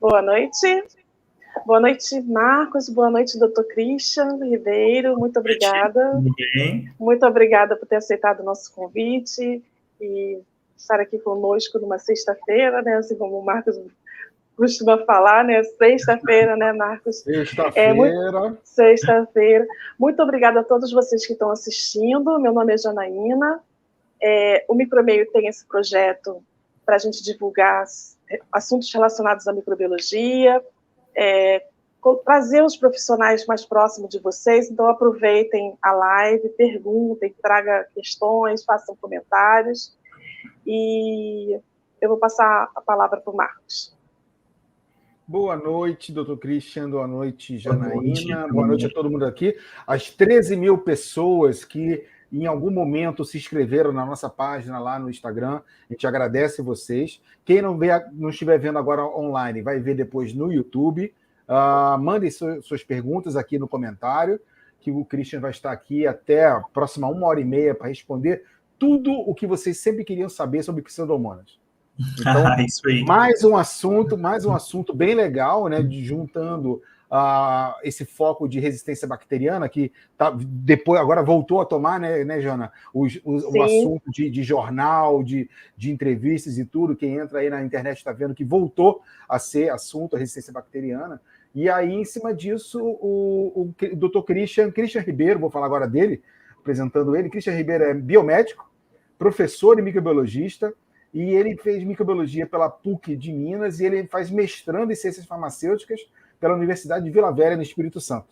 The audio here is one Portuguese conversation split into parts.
Boa noite. Boa noite, Marcos. Boa noite, Dr. Christian Ribeiro. Muito obrigada. Muito obrigada por ter aceitado o nosso convite e estar aqui conosco numa sexta-feira, né? Assim como o Marcos costuma falar, né? Sexta-feira, né, Marcos? Sexta-feira. Sexta-feira. Muito obrigada a todos vocês que estão assistindo. Meu nome é Janaína. O Micromeio tem esse projeto para a gente divulgar assuntos relacionados à microbiologia, trazer os profissionais mais próximos de vocês. Então, aproveitem a live, perguntem, tragam questões, façam comentários. E eu vou passar a palavra para o Marcos. Boa noite, doutor Christian. Boa noite, Janaína. Boa noite a todo mundo aqui. As 13 mil pessoas que em algum momento se inscreveram na nossa página lá no Instagram. A gente agradece vocês. Quem não estiver vendo agora online, vai ver depois no YouTube. Mandem suas perguntas aqui no comentário, que o Christian vai estar aqui até a próxima 1h30 para responder tudo o que vocês sempre queriam saber sobre Pseudomonas. Então, isso aí. mais um assunto bem legal, né, juntando esse foco de resistência bacteriana, que depois agora voltou a tomar, né Jana? O assunto de jornal, de entrevistas e tudo. Quem entra aí na internet está vendo que voltou a ser assunto a resistência bacteriana. E aí, em cima disso, o Dr. Christian Ribeiro, vou falar agora dele, apresentando ele. Christian Ribeiro é biomédico, professor e microbiologista, e ele fez microbiologia pela PUC de Minas, e ele faz mestrando em ciências farmacêuticas pela Universidade de Vila Velha, no Espírito Santo.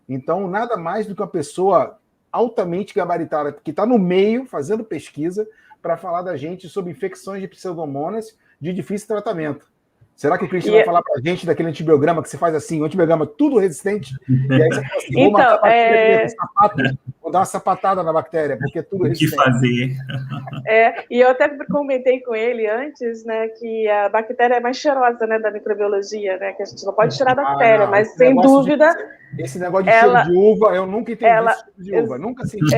Então, nada mais do que uma pessoa altamente gabaritada, que está no meio, fazendo pesquisa, para falar da gente sobre infecções de pseudomonas de difícil tratamento. Será que o Christian vai falar para a gente daquele antibiograma que você faz assim, um antibiograma tudo resistente, e aí você fala assim, vou matar a bactéria com sapato, vou dar uma sapatada na bactéria, porque é tudo resistente. O que fazer? E eu até comentei com ele antes, né, que a bactéria é mais cheirosa, né, da microbiologia, né, que a gente não pode tirar da bactéria, não, mas sem dúvida... Esse negócio de cheiro de uva, eu nunca entendi esse cheiro de uva, nunca senti.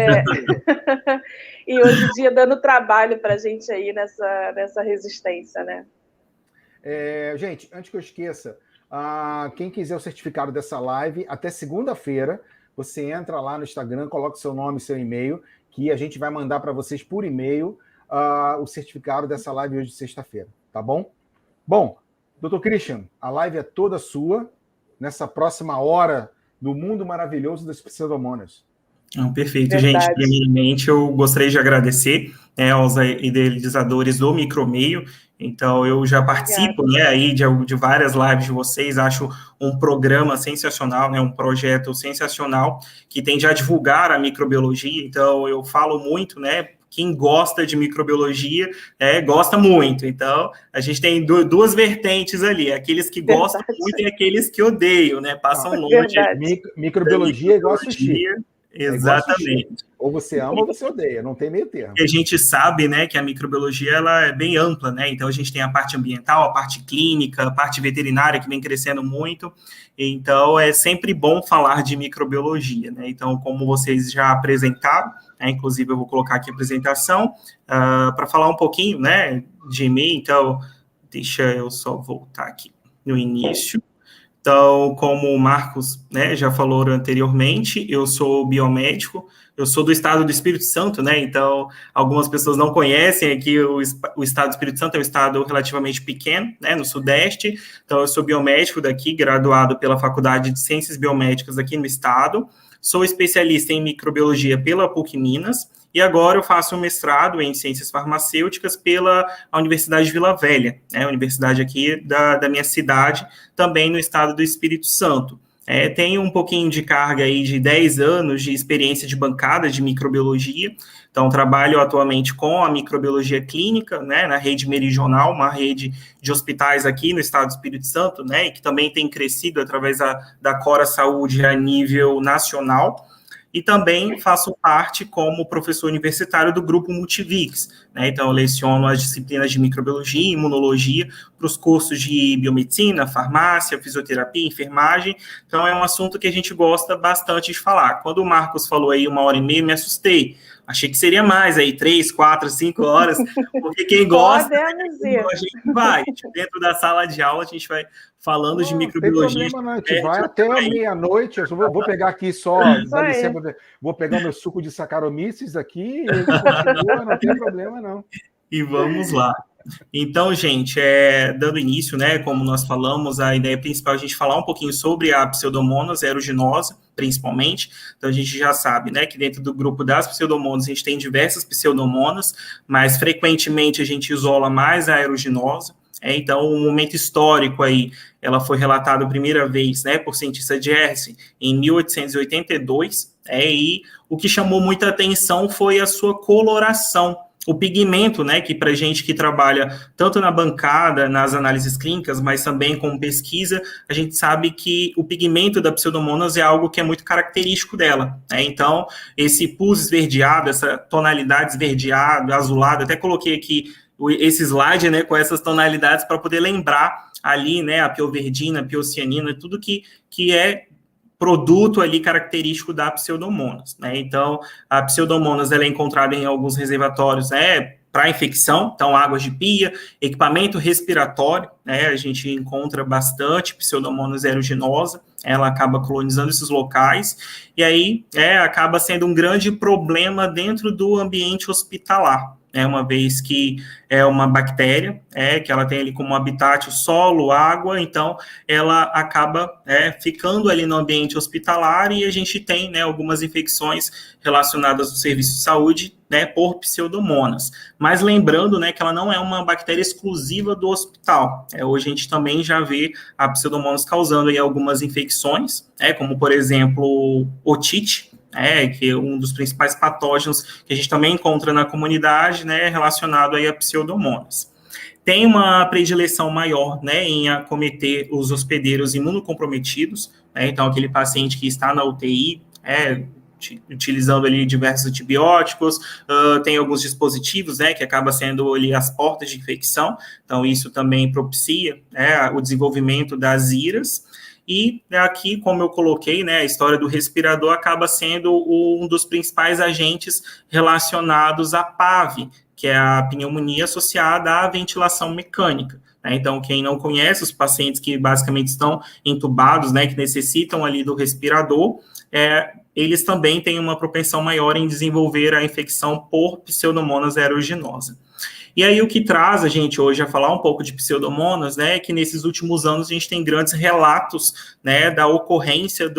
E hoje em dia dando trabalho para a gente aí nessa resistência, né? Gente, antes que eu esqueça, quem quiser o certificado dessa live, até segunda-feira, você entra lá no Instagram, coloca seu nome e seu e-mail, que a gente vai mandar para vocês por e-mail o certificado dessa live hoje de sexta-feira, tá bom? Bom, doutor Christian, a live é toda sua, nessa próxima hora do mundo maravilhoso das pseudomonas. Perfeito, Verdade. Gente. Primeiramente, eu gostaria de agradecer aos idealizadores do Micromeio. Então, eu já participo aí de várias lives de vocês, acho um programa sensacional, né, um projeto sensacional, que tende a divulgar a microbiologia. Então, eu falo muito, né, quem gosta de microbiologia gosta muito. Então, a gente tem duas vertentes ali, aqueles que gostam muito e aqueles que odeiam, né, passam longe. Microbiologia é igual a sushi. Exatamente. Ou você ama ou você odeia, não tem meio termo. E a gente sabe, né, que a microbiologia ela é bem ampla, né? Então a gente tem a parte ambiental, a parte clínica, a parte veterinária que vem crescendo muito. Então é sempre bom falar de microbiologia, né? Então, como vocês já apresentaram, inclusive eu vou colocar aqui a apresentação para falar um pouquinho, né, de mim. Então, deixa eu só voltar aqui no início. Então, como o Marcos, né, já falou anteriormente, eu sou biomédico, eu sou do estado do Espírito Santo, né, então algumas pessoas não conhecem aqui o estado do Espírito Santo, é um estado relativamente pequeno, né, no Sudeste, então eu sou biomédico daqui, graduado pela Faculdade de Ciências Biomédicas aqui no estado, sou especialista em microbiologia pela PUC Minas, e agora eu faço um mestrado em ciências farmacêuticas pela Universidade de Vila Velha, né, a universidade aqui da minha cidade, também no estado do Espírito Santo. Tenho um pouquinho de carga aí de 10 anos de experiência de bancada de microbiologia, então trabalho atualmente com a microbiologia clínica, né, na rede meridional, uma rede de hospitais aqui no estado do Espírito Santo, né, e que também tem crescido através da Cora Saúde a nível nacional. e também faço parte como professor universitário do grupo Multivix, né? Então, eu leciono as disciplinas de microbiologia e imunologia para os cursos de biomedicina, farmácia, fisioterapia, enfermagem. Então, é um assunto que a gente gosta bastante de falar. Quando o Marcos falou aí 1h30, me assustei. Achei que seria mais, aí 3, 4, 5 horas, porque quem gosta, a gente vai. Dentro da sala de aula, a gente vai falando de microbiologia. Não tem problema, não. A gente vai até a meia-noite. Eu vou pegar aqui só, dá licença, vou pegar o meu suco de Saccharomyces aqui e a gente continua, não tem problema, não. E vamos lá. Então, gente, dando início, né, como nós falamos, a ideia principal é a gente falar um pouquinho sobre a Pseudomonas aeruginosa, principalmente. Então, a gente já sabe, né, que dentro do grupo das Pseudomonas a gente tem diversas Pseudomonas, mas frequentemente a gente isola mais a aeruginosa. Então, o momento histórico aí, ela foi relatada a primeira vez, né, por cientista Jersi em 1882, e o que chamou muita atenção foi a sua coloração. O pigmento, né, que para gente que trabalha tanto na bancada, nas análises clínicas, mas também com pesquisa, a gente sabe que o pigmento da Pseudomonas é algo que é muito característico dela, né? Então, esse pus esverdeado, essa tonalidade esverdeado, azulado, até coloquei aqui esse slide, né, com essas tonalidades para poder lembrar ali, né, a pioverdina, a piocianina, tudo que é produto ali característico da Pseudomonas, né? Então, a Pseudomonas ela é encontrada em alguns reservatórios, né, para infecção, então águas de pia, equipamento respiratório, né, a gente encontra bastante Pseudomonas aeruginosa, ela acaba colonizando esses locais, e aí acaba sendo um grande problema dentro do ambiente hospitalar, uma vez que é uma bactéria, que ela tem ali como habitat o solo, água, então ela acaba ficando ali no ambiente hospitalar e a gente tem, né, algumas infecções relacionadas ao serviço de saúde, né, por Pseudomonas. Mas lembrando, né, que ela não é uma bactéria exclusiva do hospital. Hoje a gente também já vê a Pseudomonas causando aí algumas infecções, como, por exemplo, otite, que é um dos principais patógenos que a gente também encontra na comunidade, né, relacionado aí a Pseudomonas. Tem uma predileção maior, né, em acometer os hospedeiros imunocomprometidos, então aquele paciente que está na UTI, utilizando ali diversos antibióticos, tem alguns dispositivos, que acaba sendo ali as portas de infecção, então isso também propicia, o desenvolvimento das IRAs. E aqui, como eu coloquei, né, a história do respirador acaba sendo um dos principais agentes relacionados à PAV, que é a pneumonia associada à ventilação mecânica. Então, quem não conhece, os pacientes que basicamente estão entubados, né, que necessitam ali do respirador, eles também têm uma propensão maior em desenvolver a infecção por Pseudomonas aeruginosa. E aí o que traz a gente hoje a falar um pouco de Pseudomonas, né, é que nesses últimos anos a gente tem grandes relatos, né, da ocorrência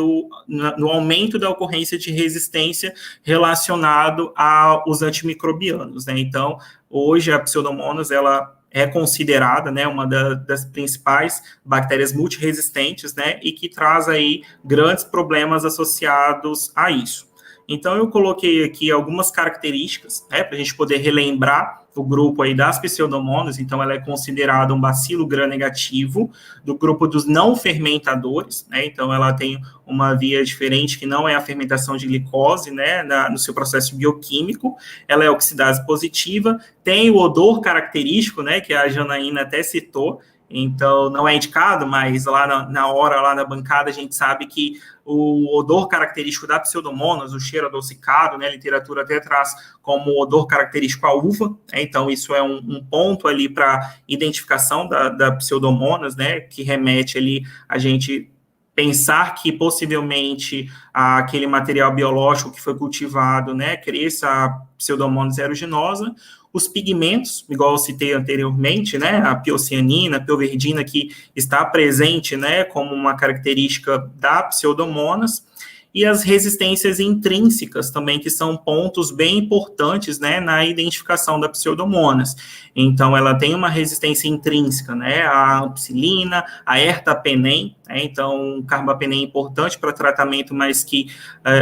no aumento da ocorrência de resistência relacionado aos antimicrobianos, né. Então, hoje a Pseudomonas, ela é considerada, né, uma das principais bactérias multiresistentes, né, e que traz aí grandes problemas associados a isso. Então, eu coloquei aqui algumas características, para a gente poder relembrar o grupo aí das Pseudomonas. Então, ela é considerada um bacilo gram-negativo, do grupo dos não fermentadores, né? Então, ela tem uma via diferente, que não é a fermentação de glicose, né, no seu processo bioquímico. Ela é oxidase positiva, tem o odor característico, né, que a Janaína até citou. Então, não é indicado, mas lá na hora, lá na bancada, a gente sabe que o odor característico da Pseudomonas, o cheiro adocicado, né, a literatura até traz como odor característico a uva, né, então isso é um ponto ali para identificação da Pseudomonas, né, que remete ali a gente pensar que possivelmente aquele material biológico que foi cultivado, né, cresça a Pseudomonas aeruginosa. Os pigmentos, igual eu citei anteriormente, né, a piocianina, a pioverdina, que está presente, né, como uma característica da Pseudomonas, e as resistências intrínsecas também, que são pontos bem importantes, né, na identificação da Pseudomonas. Então, ela tem uma resistência intrínseca, né, a ampicilina, a ertapenem, né? Então, o carbapenem é importante para tratamento, mas que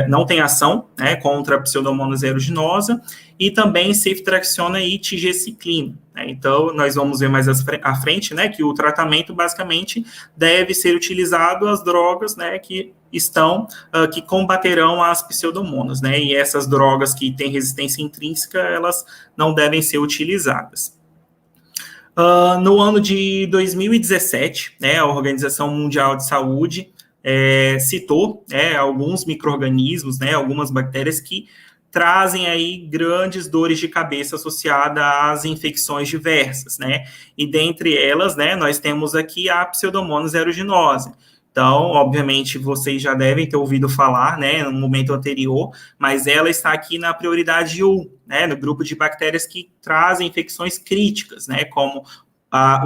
não tem ação, né, contra a Pseudomonas aeruginosa, e também ceftriaxona e tigecyclina, né? Então, nós vamos ver mais à frente, né, que o tratamento, basicamente, deve ser utilizado as drogas, né, que combaterão as pseudomonas, né, e essas drogas que têm resistência intrínseca, elas não devem ser utilizadas. No ano de 2017, né, a Organização Mundial de Saúde citou alguns micro-organismos, né, algumas bactérias que trazem aí grandes dores de cabeça associadas às infecções diversas, né, e dentre elas, né, nós temos aqui a Pseudomonas aeruginosa. Então, obviamente, vocês já devem ter ouvido falar, né, no momento anterior, mas ela está aqui na prioridade 1, né, no grupo de bactérias que trazem infecções críticas, né, como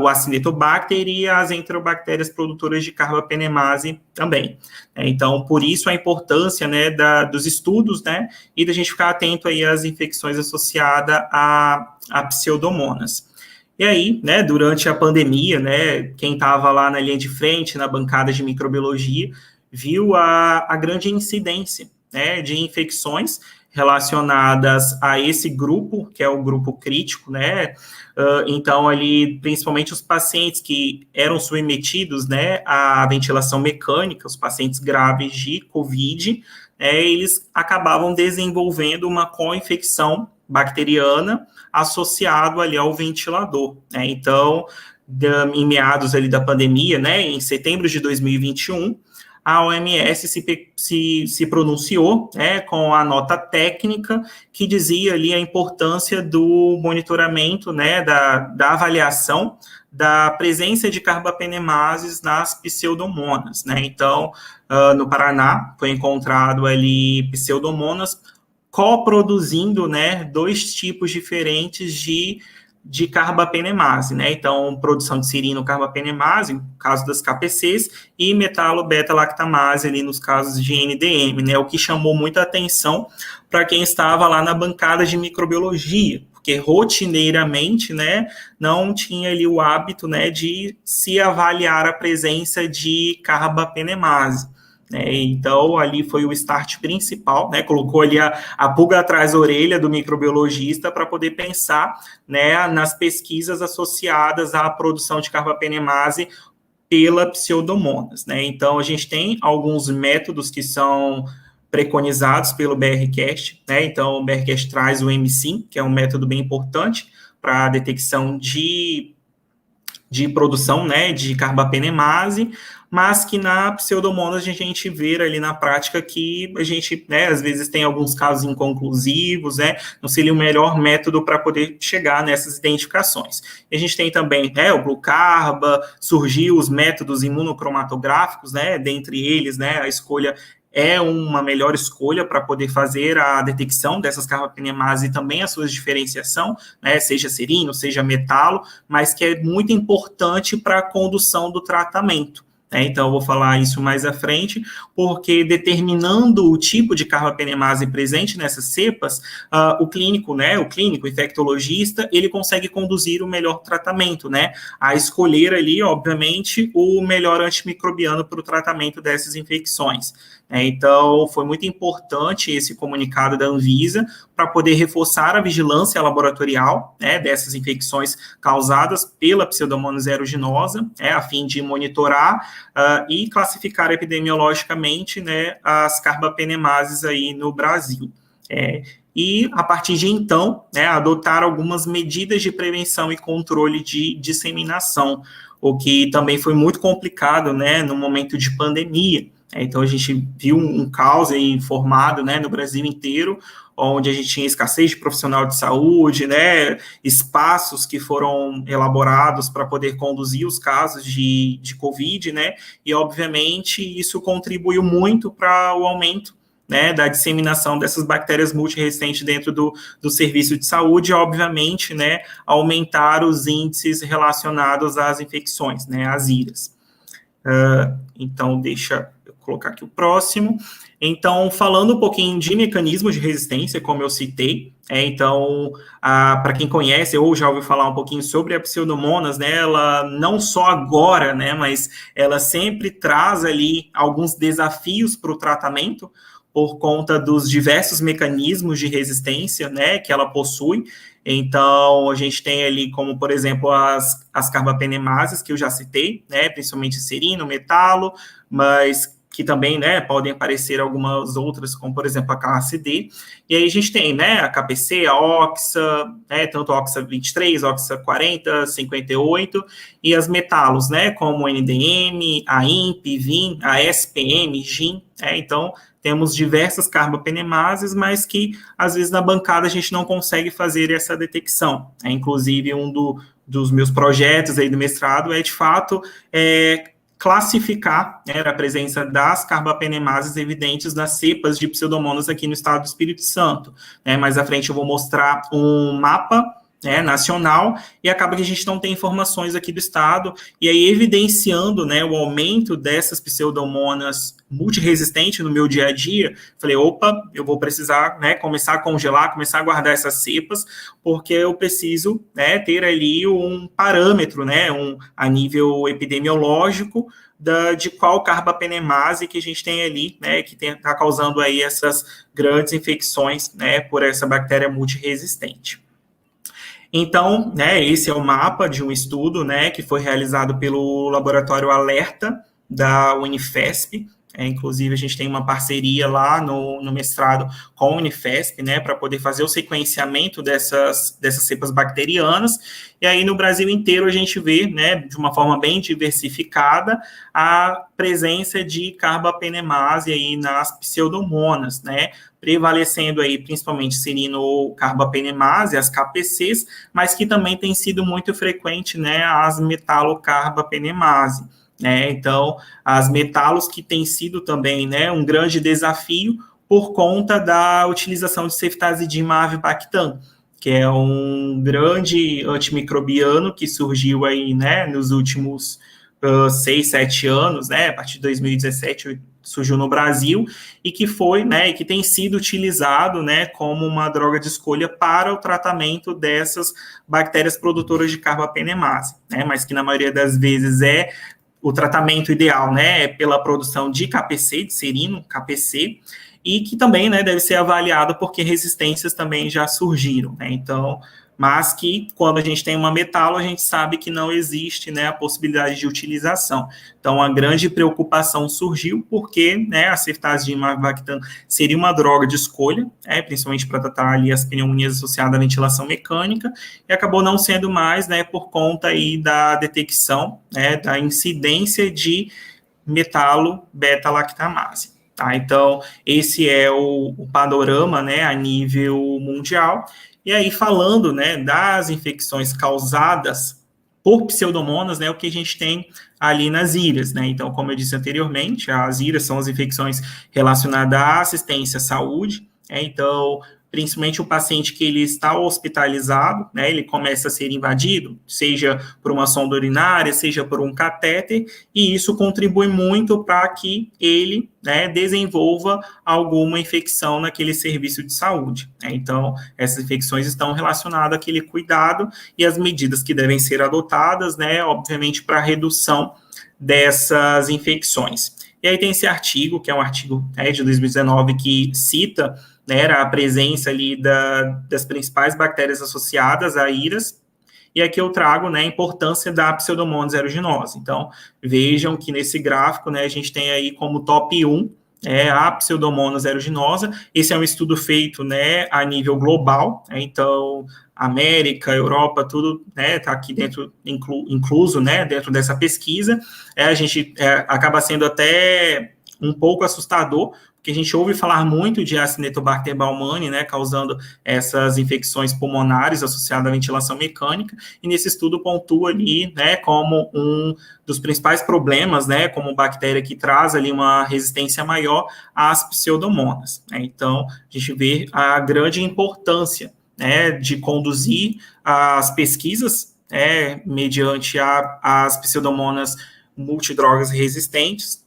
o Acinetobacter e as enterobactérias produtoras de carbapenemase também. Então, por isso a importância, né, dos estudos, né, e da gente ficar atento aí às infecções associadas a pseudomonas. E aí, né, durante a pandemia, né, quem estava lá na linha de frente, na bancada de microbiologia, viu a grande incidência, né, de infecções relacionadas a esse grupo, que é o grupo crítico, né, então ali, principalmente os pacientes que eram submetidos, né, à ventilação mecânica, os pacientes graves de COVID, eles acabavam desenvolvendo uma co-infecção bacteriana associado ali ao ventilador, né? Então, em meados ali da pandemia, né, em setembro de 2021, a OMS se pronunciou, né, com a nota técnica que dizia ali a importância do monitoramento, né, da avaliação da presença de carbapenemases nas pseudomonas, né? Então, no Paraná, foi encontrado ali pseudomonas coproduzindo, né, 2 tipos diferentes de carbapenemase, né? Então, produção de serino-carbapenemase, no caso das KPCs, e metalo-beta-lactamase ali nos casos de NDM, né? O que chamou muita atenção para quem estava lá na bancada de microbiologia, porque rotineiramente, né, não tinha ali o hábito, né, de se avaliar a presença de carbapenemase. Então, ali foi o start principal, né, colocou ali a pulga atrás da orelha do microbiologista para poder pensar, né, nas pesquisas associadas à produção de carbapenemase pela pseudomonas, né. Então, a gente tem alguns métodos que são preconizados pelo BRCast, né. Então, o BRCast traz o MSIM, que é um método bem importante para a detecção de produção, né, de carbapenemase, mas que na pseudomonas a gente vê ali na prática que a gente, né, às vezes tem alguns casos inconclusivos, né, não seria o melhor método para poder chegar nessas identificações. E a gente tem também, né, o glucarba, surgiu os métodos imunocromatográficos, né, dentre eles, né, a escolha é uma melhor escolha para poder fazer a detecção dessas carbapenemases e também a sua diferenciação, né, seja serino, seja metalo, mas que é muito importante para a condução do tratamento. Então, eu vou falar isso mais à frente, porque determinando o tipo de carbapenemase presente nessas cepas, o clínico, né, o infectologista, ele consegue conduzir o melhor tratamento, né, a escolher ali, obviamente, o melhor antimicrobiano para o tratamento dessas infecções. Então, foi muito importante esse comunicado da Anvisa para poder reforçar a vigilância laboratorial, né, dessas infecções causadas pela Pseudomonas aeruginosa, a fim de monitorar e classificar epidemiologicamente, né, as carbapenemases aí no Brasil. E, a partir de então, né, adotar algumas medidas de prevenção e controle de disseminação, o que também foi muito complicado, né, no momento de pandemia. Então, a gente viu um caos aí informado, né, no Brasil inteiro, onde a gente tinha escassez de profissional de saúde, né, espaços que foram elaborados para poder conduzir os casos de Covid, né, e, obviamente, isso contribuiu muito para o aumento, né, da disseminação dessas bactérias multiresistentes dentro do serviço de saúde e, obviamente, né, aumentar os índices relacionados às infecções, né, às IRAs. Então, deixa eu colocar aqui o próximo. Então, falando um pouquinho de mecanismos de resistência, como eu citei, então, para quem conhece ou já ouviu falar um pouquinho sobre a Pseudomonas, né, ela não só agora, né, mas ela sempre traz ali alguns desafios para o tratamento, por conta dos diversos mecanismos de resistência, né, que ela possui. Então, a gente tem ali como, por exemplo, as carbapenemases, que eu já citei, né, principalmente serino, metalo, mas que também, né, podem aparecer algumas outras, como, por exemplo, a KCD. E aí a gente tem, né, a KPC, a OXA, né, tanto a OXA 23, a OXA 40, 58, e as metalos, né, como o NDM, a INP, VIN, a SPM, GIN, então temos diversas carbapenemases, mas que, às vezes, na bancada a gente não consegue fazer essa detecção. Inclusive, dos meus projetos aí do mestrado é, de fato, classificar, né, a presença das carbapenemases evidentes nas cepas de Pseudomonas aqui no estado do Espírito Santo. Mais à frente eu vou mostrar um mapa, né, nacional, e acaba que a gente não tem informações aqui do estado, e aí evidenciando, né, o aumento dessas Pseudomonas multiresistentes no meu dia a dia, falei, opa, eu vou precisar, né, começar a congelar, começar a guardar essas cepas, porque eu preciso, né, ter ali um parâmetro, né, a nível epidemiológico, de qual carbapenemase que a gente tem ali, né, que está causando aí essas grandes infecções, né, por essa bactéria multiresistente. Então, né, esse é o mapa de um estudo, né, que foi realizado pelo Laboratório Alerta da Unifesp. Inclusive, a gente tem uma parceria lá no mestrado com a Unifesp, né, para poder fazer o sequenciamento dessas cepas bacterianas. E aí, no Brasil inteiro, a gente vê, né, de uma forma bem diversificada, a presença de carbapenemase aí nas pseudomonas, né, prevalecendo aí principalmente serino-carbapenemase, as KPCs, mas que também tem sido muito frequente, né, as metalocarbapenemase. Então, as metalos que têm sido também, né, um grande desafio por conta da utilização de ceftazidima avibactam, que é um grande antimicrobiano que surgiu aí, né, nos últimos 6, 7 anos, né, a partir de 2017 surgiu no Brasil, e que foi, né, e que tem sido utilizado, né, como uma droga de escolha para o tratamento dessas bactérias produtoras de carbapenemase, né, mas que na maioria das vezes o tratamento ideal, né, é pela produção de KPC, de serino, KPC, e que também, né, deve ser avaliado porque resistências também já surgiram, né, então, mas que quando a gente tem uma metalo, a gente sabe que não existe, né, a possibilidade de utilização. Então, a grande preocupação surgiu porque, né, a ceftazidima avibactam seria uma droga de escolha, principalmente para tratar ali as pneumonias associadas à ventilação mecânica, e acabou não sendo mais, né, por conta aí da detecção, né, da incidência de metalo-beta-lactamase. Tá? Então, esse é o panorama, né, a nível mundial. E aí, falando, né, das infecções causadas por pseudomonas, né, o que a gente tem ali nas IRAs, né? Então, como eu disse anteriormente, as IRAs são as infecções relacionadas à assistência à saúde, então, principalmente o paciente que ele está hospitalizado, né, ele começa a ser invadido, seja por uma sonda urinária, seja por um catéter, e isso contribui muito para que ele, né, desenvolva alguma infecção naquele serviço de saúde. Né? Então, essas infecções estão relacionadas àquele cuidado e as medidas que devem ser adotadas, né, obviamente, para a redução dessas infecções. E aí tem esse artigo, que é um artigo de 2019, que cita, né, a presença ali das principais bactérias associadas a IRAS, e aqui eu trago, né, a importância da Pseudomonas aeruginosa. Então, vejam que nesse gráfico, né, a gente tem aí como top 1 a Pseudomonas aeruginosa. Esse é um estudo feito, né, a nível global, então, América, Europa, tudo, né, está aqui dentro, incluso, né, dentro dessa pesquisa. A gente acaba sendo até um pouco assustador, porque a gente ouve falar muito de Acinetobacter baumannii, né, causando essas infecções pulmonares associadas à ventilação mecânica, e nesse estudo pontua ali, né, como um dos principais problemas, né, como bactéria que traz ali uma resistência maior às pseudomonas. Né? Então, a gente vê a grande importância, né, de conduzir as pesquisas, mediante as pseudomonas multidrogas resistentes,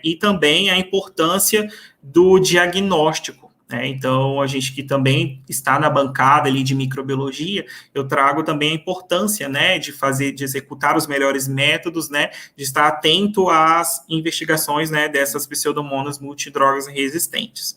e também a importância do diagnóstico. Então, a gente que também está na bancada ali de microbiologia, eu trago também a importância, de executar os melhores métodos, de estar atento às investigações, dessas pseudomonas multidrogas resistentes.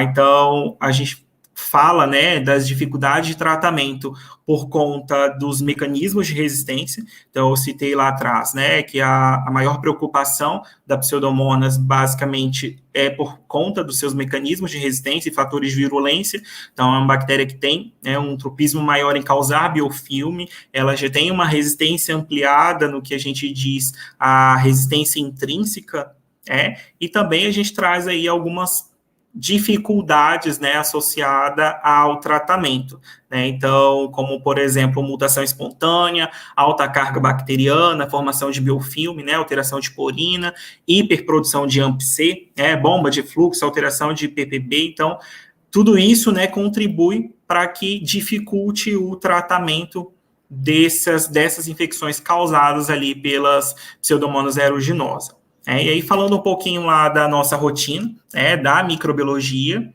Então, a gente fala, das dificuldades de tratamento por conta dos mecanismos de resistência. Então, eu citei lá atrás, que a maior preocupação da Pseudomonas, basicamente, é por conta dos seus mecanismos de resistência e fatores de virulência. Então, é uma bactéria que tem um tropismo maior em causar biofilme, ela já tem uma resistência ampliada no que a gente diz a resistência intrínseca, e também a gente traz aí algumas dificuldades, associada ao tratamento, então, como, por exemplo, mutação espontânea, alta carga bacteriana, formação de biofilme, alteração de porina, hiperprodução de AMP-C, bomba de fluxo, alteração de PPB, então, tudo isso, contribui para que dificulte o tratamento dessas infecções causadas ali pelas Pseudomonas aeruginosa. E aí, falando um pouquinho lá da nossa rotina, da microbiologia.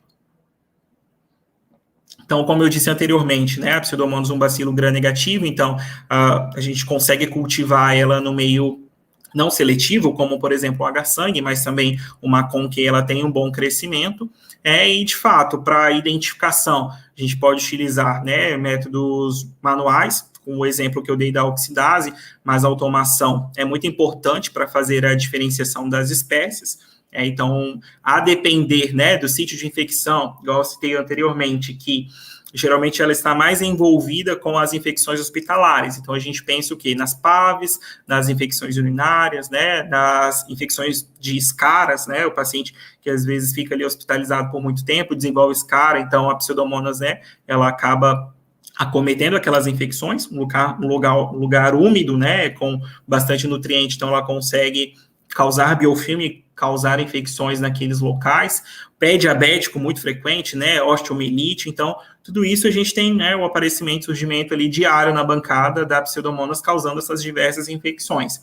Então, como eu disse anteriormente, a Pseudomonas um bacilo gram-negativo, então, a gente consegue cultivar ela no meio não seletivo, como, por exemplo, o H-sangue, mas também uma com que ela tem um bom crescimento. E, de fato, para identificação, a gente pode utilizar métodos manuais, com o exemplo que eu dei da oxidase, mas a automação é muito importante para fazer a diferenciação das espécies. Então, a depender do sítio de infecção, igual eu citei anteriormente, que geralmente ela está mais envolvida com as infecções hospitalares. Então, a gente pensa o quê? Nas PAVs, nas infecções urinárias, nas infecções de escaras, o paciente que às vezes fica ali hospitalizado por muito tempo, desenvolve escara, então a Pseudomonas, ela acaba acometendo aquelas infecções, um lugar úmido, com bastante nutriente, então ela consegue causar biofilme, causar infecções naqueles locais, pé diabético muito frequente, osteomielite, então tudo isso a gente tem, o aparecimento, surgimento ali diário na bancada da Pseudomonas causando essas diversas infecções.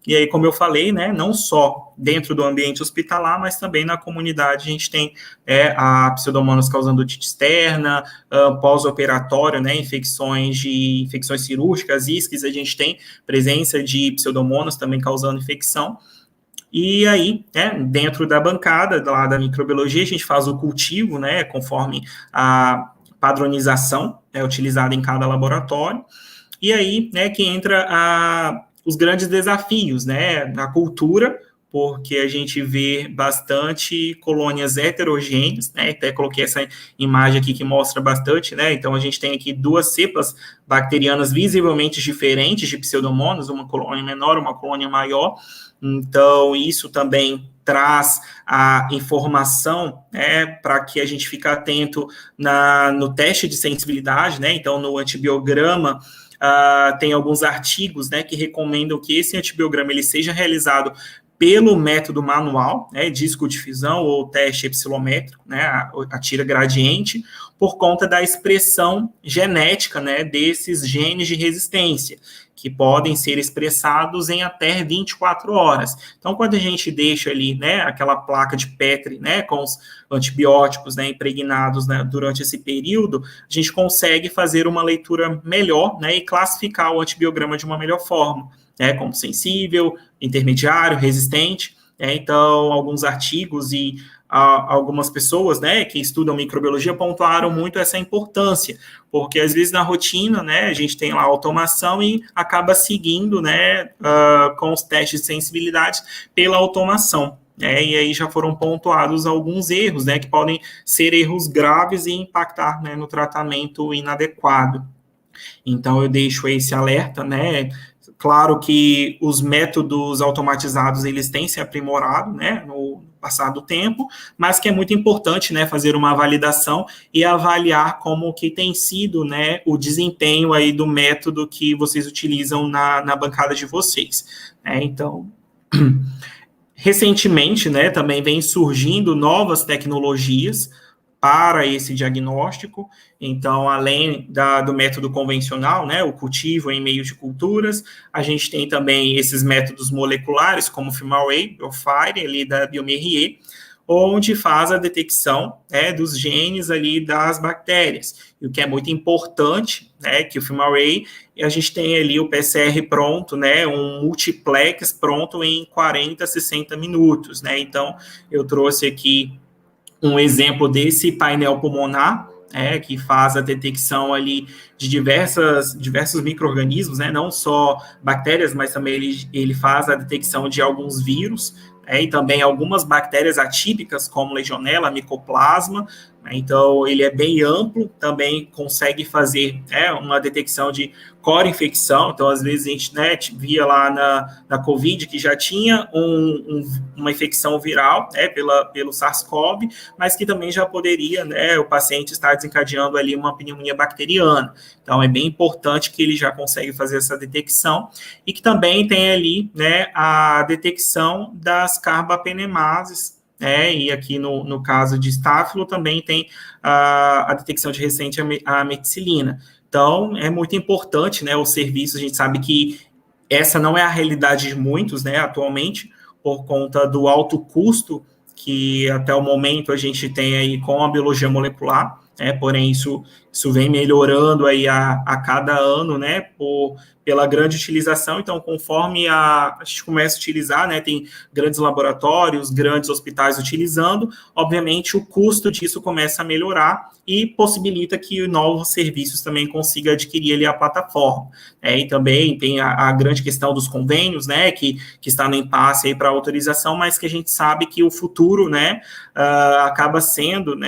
E aí, como eu falei, não só dentro do ambiente hospitalar, mas também na comunidade a gente tem a Pseudomonas causando otite externa, pós-operatório, infecções cirúrgicas, isques, a gente tem presença de Pseudomonas também causando infecção. E aí, dentro da bancada lá da microbiologia, a gente faz o cultivo, conforme a padronização utilizada em cada laboratório. E aí, que entra os grandes desafios, da cultura, porque a gente vê bastante colônias heterogêneas, até coloquei essa imagem aqui que mostra bastante, então a gente tem aqui duas cepas bacterianas visivelmente diferentes de Pseudomonas, uma colônia menor, uma colônia maior, então isso também traz a informação para que a gente fique atento no teste de sensibilidade, então no antibiograma, tem alguns artigos que recomendam que esse antibiograma ele seja realizado pelo método manual, discodifusão ou teste epsilométrico, a tira gradiente, por conta da expressão genética desses genes de resistência, que podem ser expressados em até 24 horas. Então, quando a gente deixa ali, aquela placa de Petri, com os antibióticos, impregnados, durante esse período, a gente consegue fazer uma leitura melhor, e classificar o antibiograma de uma melhor forma, como sensível, intermediário, resistente. Então, alguns artigos e algumas pessoas, que estudam microbiologia pontuaram muito essa importância, porque às vezes na rotina, a gente tem lá a automação e acaba seguindo, com os testes de sensibilidade pela automação. E aí já foram pontuados alguns erros, que podem ser erros graves e impactar, no tratamento inadequado. Então, eu deixo esse alerta, Claro que os métodos automatizados, eles têm se aprimorado, no passar do tempo, mas que é muito importante, fazer uma validação e avaliar como que tem sido, o desempenho aí do método que vocês utilizam na bancada de vocês. Então, recentemente, também vem surgindo novas tecnologias para esse diagnóstico. Então, além do método convencional, né, o cultivo em meio de culturas, a gente tem também esses métodos moleculares, como o FilmArray, o FIRE, ali da bioMérieux, onde faz a detecção, né, dos genes ali das bactérias. E o que é muito importante, né, que o FilmArray, a gente tem ali o PCR pronto, né, um multiplex pronto em 40, 60 minutos, né. Então, eu trouxe aqui um exemplo desse painel pulmonar, que faz a detecção ali de diversos micro-organismos, né, não só bactérias, mas também ele faz a detecção de alguns vírus, e também algumas bactérias atípicas, como Legionella, Mycoplasma. Então, ele é bem amplo, também consegue fazer uma detecção de coro-infecção. Então, às vezes, a gente via lá na COVID que já tinha uma infecção viral pelo SARS-CoV, mas que também já poderia, o paciente estar desencadeando ali uma pneumonia bacteriana. Então, é bem importante que ele já consegue fazer essa detecção e que também tem ali, a detecção das carbapenemases, e aqui no caso de estáfilo também tem a detecção de resistente à meticilina. Então, é muito importante, o serviço. A gente sabe que essa não é a realidade de muitos, atualmente, por conta do alto custo que até o momento a gente tem aí com a biologia molecular, porém isso vem melhorando aí a cada ano, pela grande utilização. Então, conforme a gente começa a utilizar, tem grandes laboratórios, grandes hospitais utilizando, obviamente o custo disso começa a melhorar e possibilita que novos serviços também consigam adquirir ali a plataforma. E também tem a grande questão dos convênios, que está no impasse aí para autorização, mas que a gente sabe que o futuro, acaba sendo,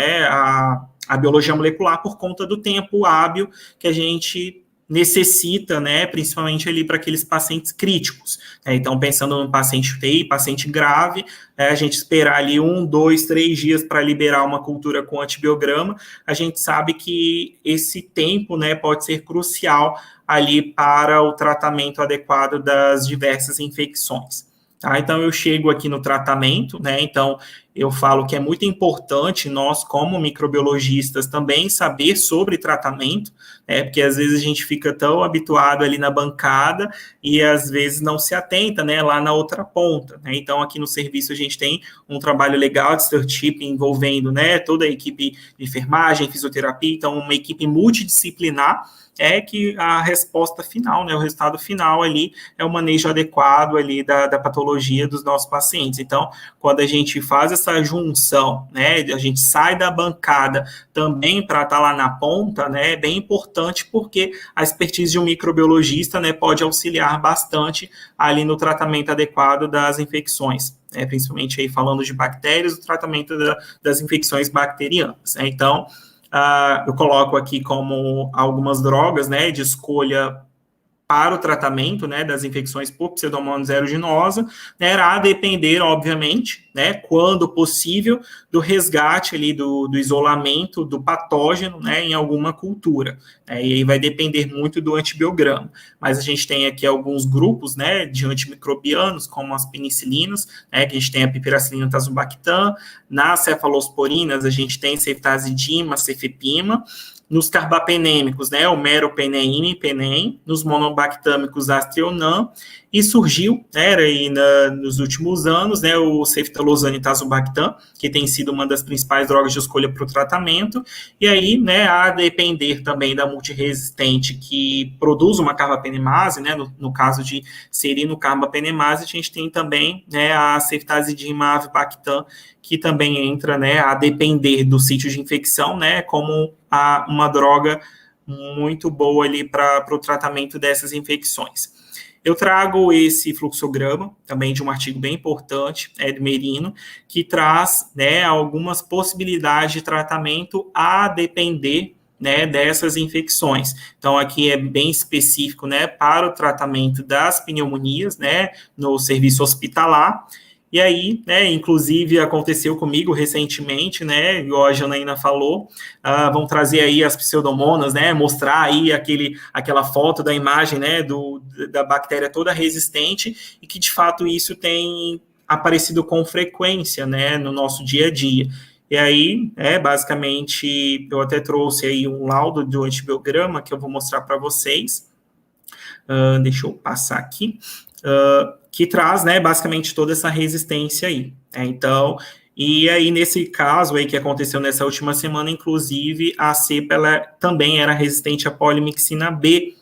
a biologia molecular por conta do tempo hábil que a gente necessita, principalmente ali para aqueles pacientes críticos. Então, pensando no paciente UTI, paciente grave, a gente esperar ali 1, 2, 3 dias para liberar uma cultura com antibiograma, a gente sabe que esse tempo, pode ser crucial ali para o tratamento adequado das diversas infecções. Então, eu chego aqui no tratamento, então, eu falo que é muito importante nós, como microbiologistas, também saber sobre tratamento, porque às vezes a gente fica tão habituado ali na bancada e às vezes não se atenta, lá na outra ponta, Então, aqui no serviço a gente tem um trabalho legal de stewardship envolvendo, toda a equipe de enfermagem, fisioterapia, então uma equipe multidisciplinar, que a resposta final, o resultado final ali é o manejo adequado ali da patologia dos nossos pacientes. Então, quando a gente faz essa junção, a gente sai da bancada também para estar lá na ponta, é bem importante porque a expertise de um microbiologista, pode auxiliar bastante ali no tratamento adequado das infecções. Principalmente aí falando de bactérias, o tratamento das infecções bacterianas. Então, eu coloco aqui como algumas drogas, de escolha para o tratamento, das infecções por Pseudomonas aeruginosa, a depender, obviamente, quando possível, do resgate ali do isolamento do patógeno, em alguma cultura. E aí vai depender muito do antibiograma. Mas a gente tem aqui alguns grupos, de antimicrobianos, como as penicilinas, que a gente tem a piperacilina tazobactam. Nas cefalosporinas, a gente tem ceftazidima, cefepima. Nos carbapenêmicos, o meropenem e penem, nos monobactâmicos, astrionam, e surgiu, aí nos últimos anos, o ceftalozane e tazobactam, que tem sido uma das principais drogas de escolha para o tratamento, e aí, a depender também da multiresistente que produz uma carbapenemase, no caso de serinocarbapenemase, a gente tem também, a ceftazidima avibactam, que também entra, a depender do sítio de infecção, como uma droga muito boa ali para o tratamento dessas infecções. Eu trago esse fluxograma, também de um artigo bem importante, do Merino, que traz, algumas possibilidades de tratamento a depender, dessas infecções. Então, aqui é bem específico, para o tratamento das pneumonias, no serviço hospitalar. E aí, inclusive aconteceu comigo recentemente, igual a Janaína falou, vão trazer aí as pseudomonas, mostrar aí aquela foto da imagem, da bactéria toda resistente, e que de fato isso tem aparecido com frequência, no nosso dia a dia. E aí, basicamente, eu até trouxe aí um laudo do antibiograma que eu vou mostrar para vocês. Deixa eu passar aqui. Que traz, né, basicamente toda essa resistência aí. Então, e aí nesse caso aí que aconteceu nessa última semana, inclusive, a cepa, ela também era resistente à polimixina B,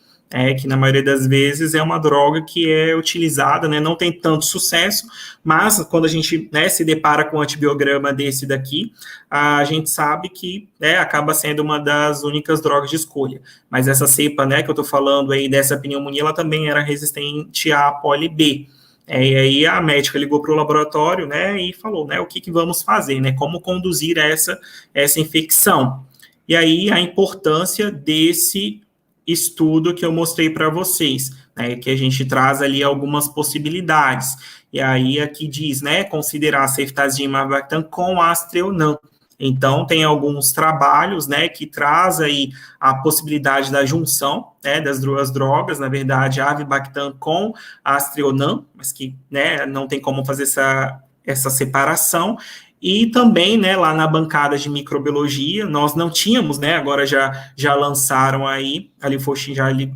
que na maioria das vezes é uma droga que é utilizada, né, não tem tanto sucesso, mas quando a gente, né, se depara com um antibiograma desse daqui, a gente sabe que, né, acaba sendo uma das únicas drogas de escolha. Mas essa cepa, né, que eu estou falando aí dessa pneumonia, ela também era resistente à poli B. E aí a médica ligou para o laboratório, né, e falou, né, o que vamos fazer, né, como conduzir essa infecção. E aí a importância desse estudo que eu mostrei para vocês, né, que a gente traz ali algumas possibilidades. E aí aqui diz, né, considerar a ceftazidime e avibactam com Astreonam. Então, tem alguns trabalhos, né, que traz aí a possibilidade da junção, né, das duas drogas, na verdade, a avibactam com a Astreonam, mas que, né, não tem como fazer essa separação. E também, né, lá na bancada de microbiologia, nós não tínhamos, né, agora já lançaram aí, a Lifochin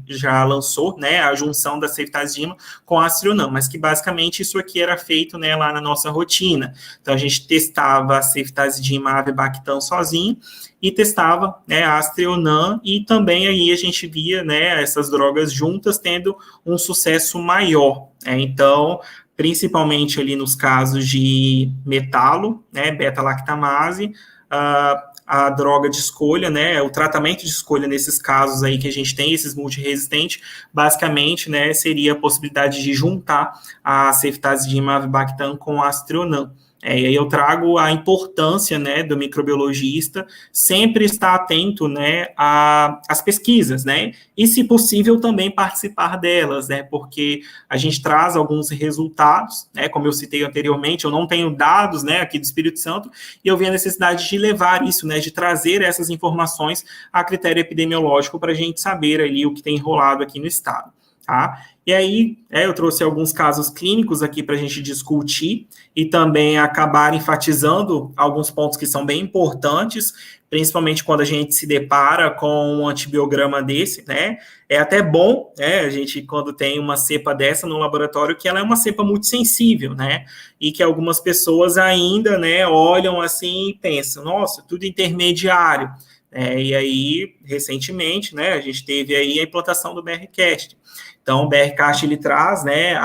já lançou, né, a junção da ceftazidime com a Astreonam, mas que basicamente isso aqui era feito, né, lá na nossa rotina. Então, a gente testava a ceftazidime, a avibactam sozinho, e testava, né, a Astreonam, e também aí a gente via, né, essas drogas juntas tendo um sucesso maior. Então, principalmente ali nos casos de metalo, né, beta-lactamase, a droga de escolha, né, o tratamento de escolha nesses casos aí que a gente tem, esses multiresistentes, basicamente, né, seria a possibilidade de juntar a ceftazidime avibactam com a Astreonam. E aí eu trago a importância, né, do microbiologista sempre estar atento, né, às pesquisas, né, e se possível também participar delas, né, porque a gente traz alguns resultados, né, como eu citei anteriormente, eu não tenho dados, né, aqui do Espírito Santo, e eu vi a necessidade de levar isso, né, de trazer essas informações a critério epidemiológico para a gente saber ali o que tem rolado aqui no estado, tá? E aí, eu trouxe alguns casos clínicos aqui para a gente discutir e também acabar enfatizando alguns pontos que são bem importantes, principalmente quando a gente se depara com um antibiograma desse, né? É até bom, né, a gente, quando tem uma cepa dessa no laboratório, que ela é uma cepa muito sensível, né? E que algumas pessoas ainda, né, olham assim e pensam, nossa, tudo intermediário. E aí, recentemente, né, a gente teve aí a implantação do BRCast. Então, o BRCast, ele traz, né,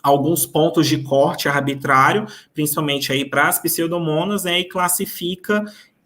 alguns pontos de corte arbitrário, principalmente aí para as pseudomonas, né, e classifica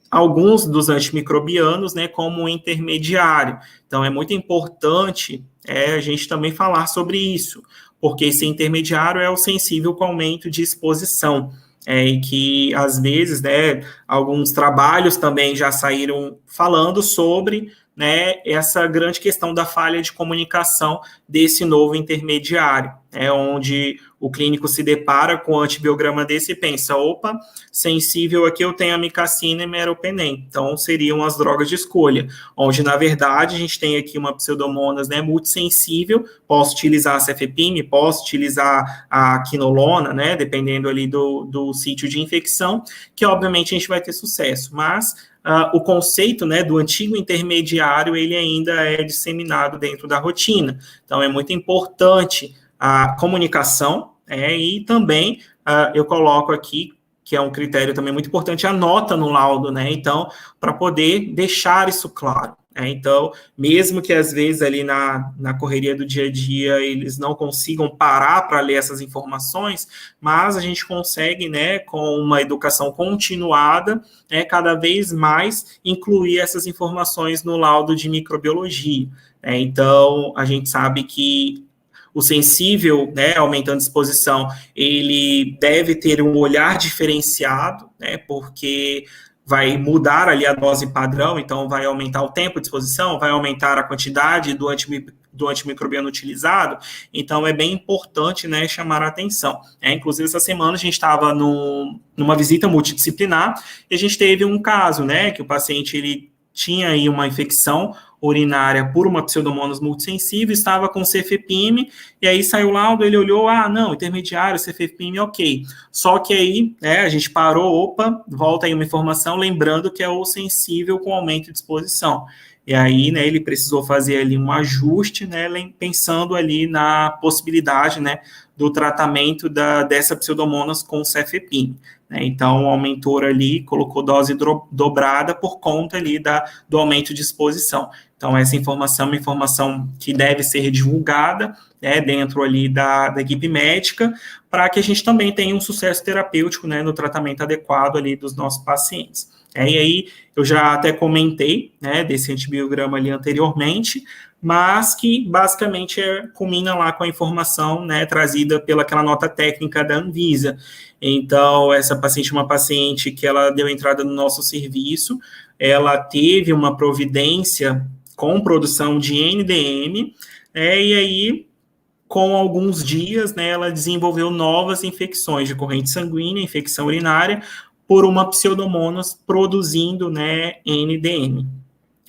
alguns dos antimicrobianos, né, como intermediário. Então, é muito importante a gente também falar sobre isso, porque esse intermediário é o sensível com aumento de exposição. E que, às vezes, né, alguns trabalhos também já saíram falando sobre, né, essa grande questão da falha de comunicação desse novo intermediário, onde o clínico se depara com o antibiograma desse e pensa, opa, sensível aqui eu tenho amicacina e meropenem, então seriam as drogas de escolha, onde na verdade a gente tem aqui uma pseudomonas, né, multissensível, posso utilizar a cefepime, posso utilizar a quinolona, né, dependendo ali do sítio de infecção, que obviamente a gente vai ter sucesso, mas o conceito, né, do antigo intermediário, ele ainda é disseminado dentro da rotina. Então, é muito importante a comunicação, e também eu coloco aqui, que é um critério também muito importante, a nota no laudo, né? Então, para poder deixar isso claro. Então, mesmo que às vezes ali na correria do dia a dia eles não consigam parar para ler essas informações, mas a gente consegue, né, com uma educação continuada, cada vez mais incluir essas informações no laudo de microbiologia. Então, a gente sabe que o sensível, né, aumentando a exposição, ele deve ter um olhar diferenciado, né, porque vai mudar ali a dose padrão, então vai aumentar o tempo de exposição, vai aumentar a quantidade do antimicrobiano utilizado, então é bem importante, né, chamar a atenção. Inclusive, essa semana a gente estava numa visita multidisciplinar e a gente teve um caso, né, que o paciente ele tinha aí uma infecção urinária por uma Pseudomonas multissensível, estava com cefepime, e aí saiu o laudo, ele olhou, não, intermediário, cefepime, ok. Só que aí, né, a gente parou, opa, volta aí uma informação, lembrando que é o sensível com aumento de exposição. E aí, né, ele precisou fazer ali um ajuste, né, pensando ali na possibilidade, né, do tratamento dessa Pseudomonas com cefepime. Né? Então, o aumentor ali colocou dose dobrada por conta ali do aumento de exposição. Então, essa informação é uma informação que deve ser divulgada, né, dentro ali da equipe médica, para que a gente também tenha um sucesso terapêutico, né, no tratamento adequado ali dos nossos pacientes. E aí, eu já até comentei, né, desse antibiograma ali anteriormente, mas que basicamente culmina lá com a informação, né, trazida pelaquela nota técnica da Anvisa. Então, essa paciente é uma paciente que ela deu entrada no nosso serviço, ela teve uma providência com produção de NDM, e aí, com alguns dias, né, ela desenvolveu novas infecções de corrente sanguínea, infecção urinária, por uma Pseudomonas produzindo, né, NDM.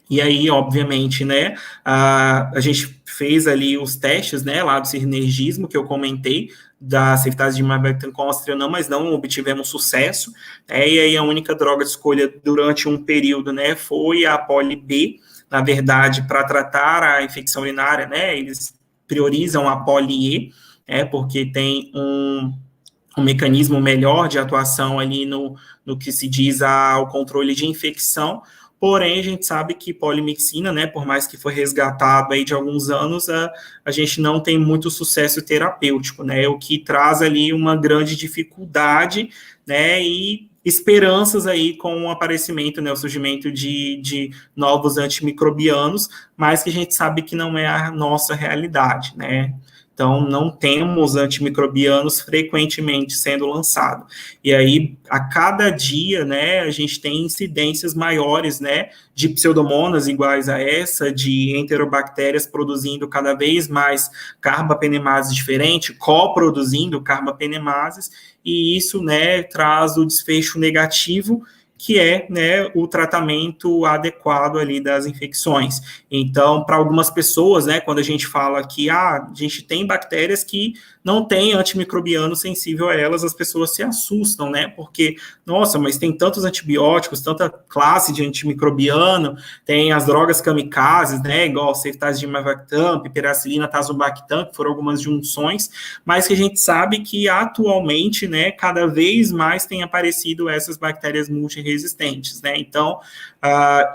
E aí, obviamente, né, a gente fez ali os testes, né, lá do sinergismo, que eu comentei, da ceftazidime de ivermectin com aztreonam, mas não obtivemos sucesso, e aí a única droga de escolha durante um período, né, foi a Poli-B, na verdade, para tratar a infecção urinária, né, eles priorizam a Poli-E, porque tem um mecanismo melhor de atuação ali no que se diz ao controle de infecção. Porém, a gente sabe que polimixina, né, por mais que foi resgatado aí de alguns anos, a gente não tem muito sucesso terapêutico, né, o que traz ali uma grande dificuldade, né, e esperanças aí com o aparecimento, né, o surgimento de novos antimicrobianos, mas que a gente sabe que não é a nossa realidade, né. Então, não temos antimicrobianos frequentemente sendo lançados. E aí, a cada dia, né, a gente tem incidências maiores, né, de pseudomonas iguais a essa, de enterobactérias produzindo cada vez mais carbapenemases diferentes, coproduzindo carbapenemases, e isso, né, traz o desfecho negativo, que é, né, o tratamento adequado ali das infecções. Então, para algumas pessoas, né, quando a gente fala que a gente tem bactérias que não tem antimicrobiano sensível a elas, as pessoas se assustam, né, porque, nossa, mas tem tantos antibióticos, tanta classe de antimicrobiano, tem as drogas kamikazes, né, igual ceftazidime de ivermectin, piperacilina, tazobactam, que foram algumas junções, mas que a gente sabe que atualmente, né, cada vez mais tem aparecido essas bactérias multiresistentes, né, então,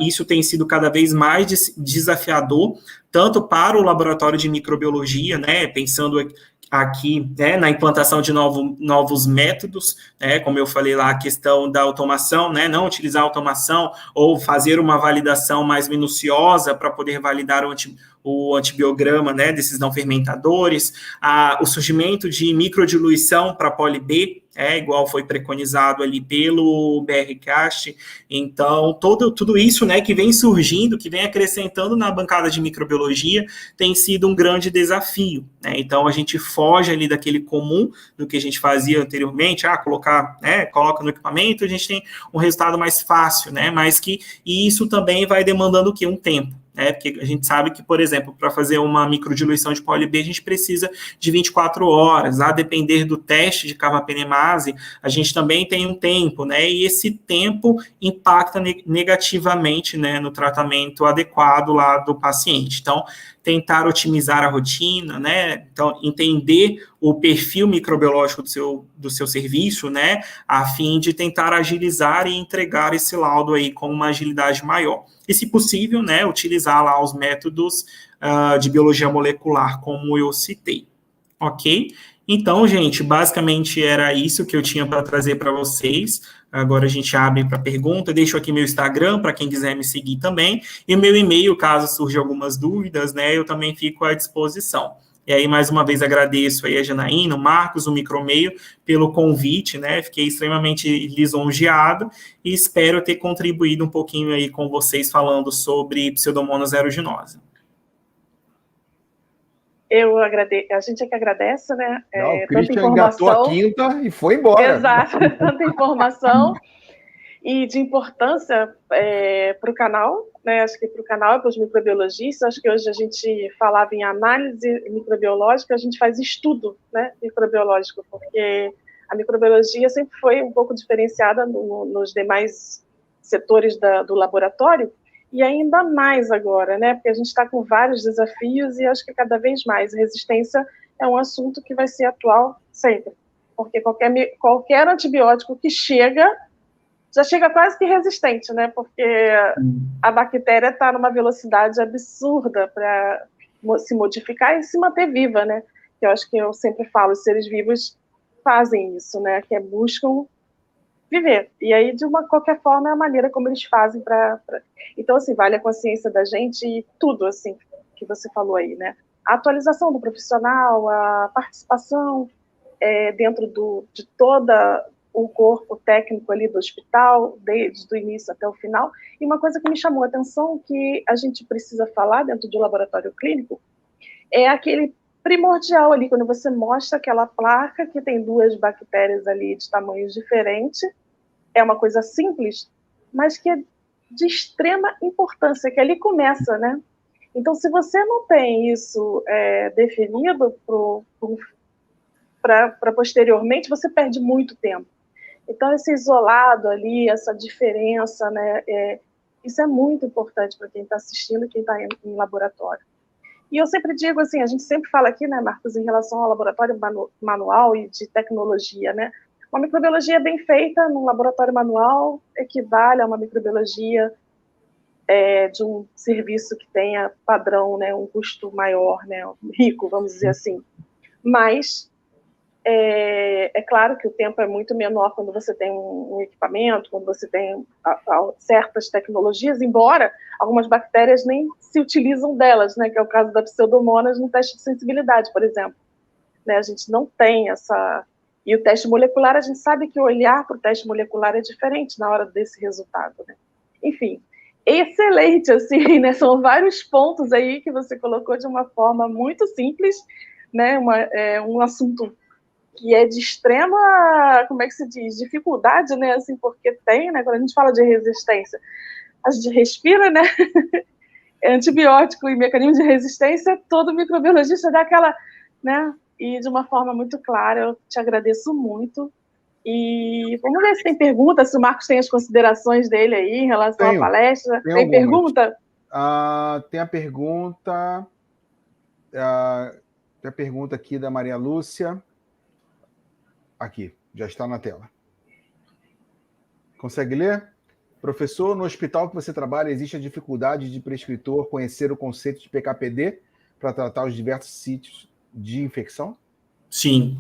isso tem sido cada vez mais desafiador, tanto para o laboratório de microbiologia, né, pensando aqui, né, na implantação de novos métodos, né, como eu falei lá, a questão da automação, né, não utilizar automação ou fazer uma validação mais minuciosa para poder validar o antibiograma, né, desses não fermentadores, o surgimento de microdiluição para Poli-B, igual foi preconizado ali pelo BRCast. Então, tudo isso, né, que vem surgindo, que vem acrescentando na bancada de microbiologia, tem sido um grande desafio, né? Então, a gente foge ali daquele comum, do que a gente fazia anteriormente, coloca no equipamento, a gente tem um resultado mais fácil, né? E isso também vai demandando o quê? Um tempo. Porque a gente sabe que, por exemplo, para fazer uma microdiluição de Poli-B, a gente precisa de 24 horas, a depender do teste de carbapenemase, a gente também tem um tempo, né, e esse tempo impacta negativamente, né, no tratamento adequado lá do paciente. Então, tentar otimizar a rotina, né, então, entender o perfil microbiológico do seu serviço, né, a fim de tentar agilizar e entregar esse laudo aí com uma agilidade maior. E, se possível, né, utilizar lá os métodos de biologia molecular, como eu citei. Ok? Então, gente, basicamente era isso que eu tinha para trazer para vocês. Agora a gente abre para pergunta. Deixo aqui meu Instagram para quem quiser me seguir também. E meu e-mail, caso surjam algumas dúvidas, né, eu também fico à disposição. E aí, mais uma vez, agradeço aí a Janaína, o Marcos, o Micromeio, pelo convite, né? Fiquei extremamente lisonjeado e espero ter contribuído um pouquinho aí com vocês falando sobre Pseudomonas aeruginosa. A gente é que agradece, né? O Christian engatou a quinta e foi embora. Exato, tanta informação. e de importância para o canal, né? Acho que para o canal e para os microbiologistas, acho que hoje a gente falava em análise microbiológica, a gente faz estudo, né, microbiológico, porque a microbiologia sempre foi um pouco diferenciada nos demais setores do laboratório, e ainda mais agora, né, porque a gente está com vários desafios e acho que cada vez mais resistência é um assunto que vai ser atual sempre, porque qualquer antibiótico que já chega quase que resistente, né? Porque a bactéria está numa velocidade absurda para se modificar e se manter viva, né? Que eu acho que eu sempre falo, os seres vivos fazem isso, né? Que buscam viver. E aí, de qualquer forma, é a maneira como eles fazem para... Então, assim, vale a consciência da gente e tudo, assim, que você falou aí, né? A atualização do profissional, a participação dentro de toda o corpo técnico ali do hospital, desde o início até o final. E uma coisa que me chamou a atenção, que a gente precisa falar dentro do laboratório clínico, é aquele primordial ali, quando você mostra aquela placa que tem 2 bactérias ali de tamanhos diferentes, é uma coisa simples, mas que é de extrema importância, que ali começa, né? Então, se você não tem isso definido para posteriormente, você perde muito tempo. Então, esse isolado ali, essa diferença, né, isso é muito importante para quem está assistindo e quem está em laboratório. E eu sempre digo assim, a gente sempre fala aqui, né, Marcos, em relação ao laboratório manual e de tecnologia, né? Uma microbiologia bem feita num laboratório manual equivale a uma microbiologia de um serviço que tenha padrão, né, um custo maior, né, rico, vamos dizer assim. Mas é claro que o tempo é muito menor quando você tem um equipamento, quando você tem certas tecnologias, embora algumas bactérias nem se utilizam delas, né, que é o caso da Pseudomonas no teste de sensibilidade, por exemplo. Né, a gente não tem essa... E o teste molecular, a gente sabe que olhar para o teste molecular é diferente na hora desse resultado, né? Enfim, excelente, assim, né? São vários pontos aí que você colocou de uma forma muito simples, né? Um assunto que é de extrema, como é que se diz, dificuldade, né, assim, porque tem, né, quando a gente fala de resistência, a gente respira, né, antibiótico e mecanismo de resistência, todo microbiologista dá aquela, né, e de uma forma muito clara. Eu te agradeço muito, e vamos ver se tem pergunta, se o Marcos tem as considerações dele aí em relação à palestra. Tem pergunta? Tem a pergunta, tem a pergunta aqui da Maria Lúcia. Aqui, já está na tela. Consegue ler? Professor, no hospital que você trabalha, existe a dificuldade de prescritor conhecer o conceito de PKPD para tratar os diversos sítios de infecção? Sim.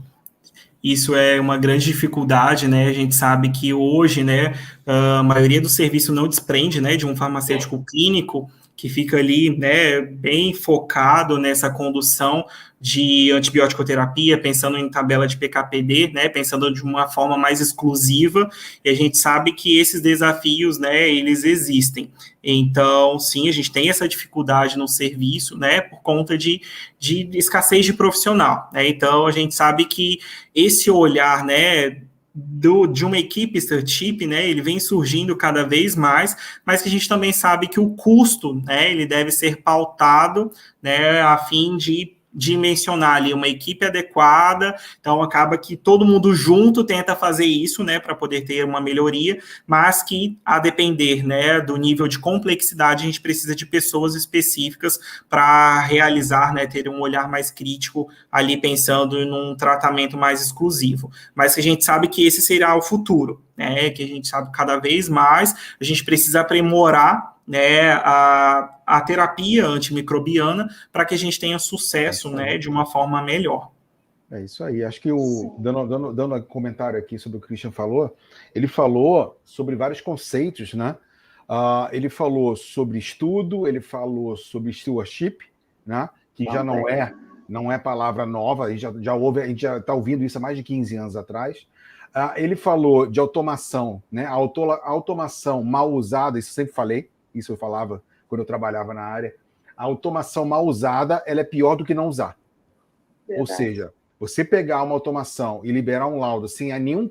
Isso é uma grande dificuldade, né? A gente sabe que hoje, né, a maioria do serviço não desprende, né, de um farmacêutico clínico que fica ali, né, bem focado nessa condução de antibiótico-terapia, pensando em tabela de PKPD, né, pensando de uma forma mais exclusiva, e a gente sabe que esses desafios, né, eles existem. Então, sim, a gente tem essa dificuldade no serviço, né, por conta de escassez de profissional, né? Então, a gente sabe que esse olhar, né, de uma equipe startup, né, ele vem surgindo cada vez mais, mas que a gente também sabe que o custo, né, ele deve ser pautado, né, a fim de dimensionar ali uma equipe adequada. Então acaba que todo mundo junto tenta fazer isso, né, para poder ter uma melhoria, mas que a depender, né, do nível de complexidade, a gente precisa de pessoas específicas para realizar, né, ter um olhar mais crítico ali pensando num tratamento mais exclusivo. Mas que a gente sabe que esse será o futuro, né, que a gente sabe cada vez mais, a gente precisa aprimorar, né, a terapia antimicrobiana para que a gente tenha sucesso, né, de uma forma melhor. É isso aí. Acho que dando um comentário aqui sobre o que o Christian falou, ele falou sobre vários conceitos, né? Ele falou sobre estudo, ele falou sobre stewardship, né? Que já não é palavra nova, a gente já está ouvindo isso há mais de 15 anos atrás. Ele falou de automação, né? A automação mal usada, isso eu sempre falei, isso eu falava quando eu trabalhava na área. A automação mal usada, ela é pior do que não usar. Verdade. Ou seja, Você pegar uma automação e liberar um laudo sem nenhuma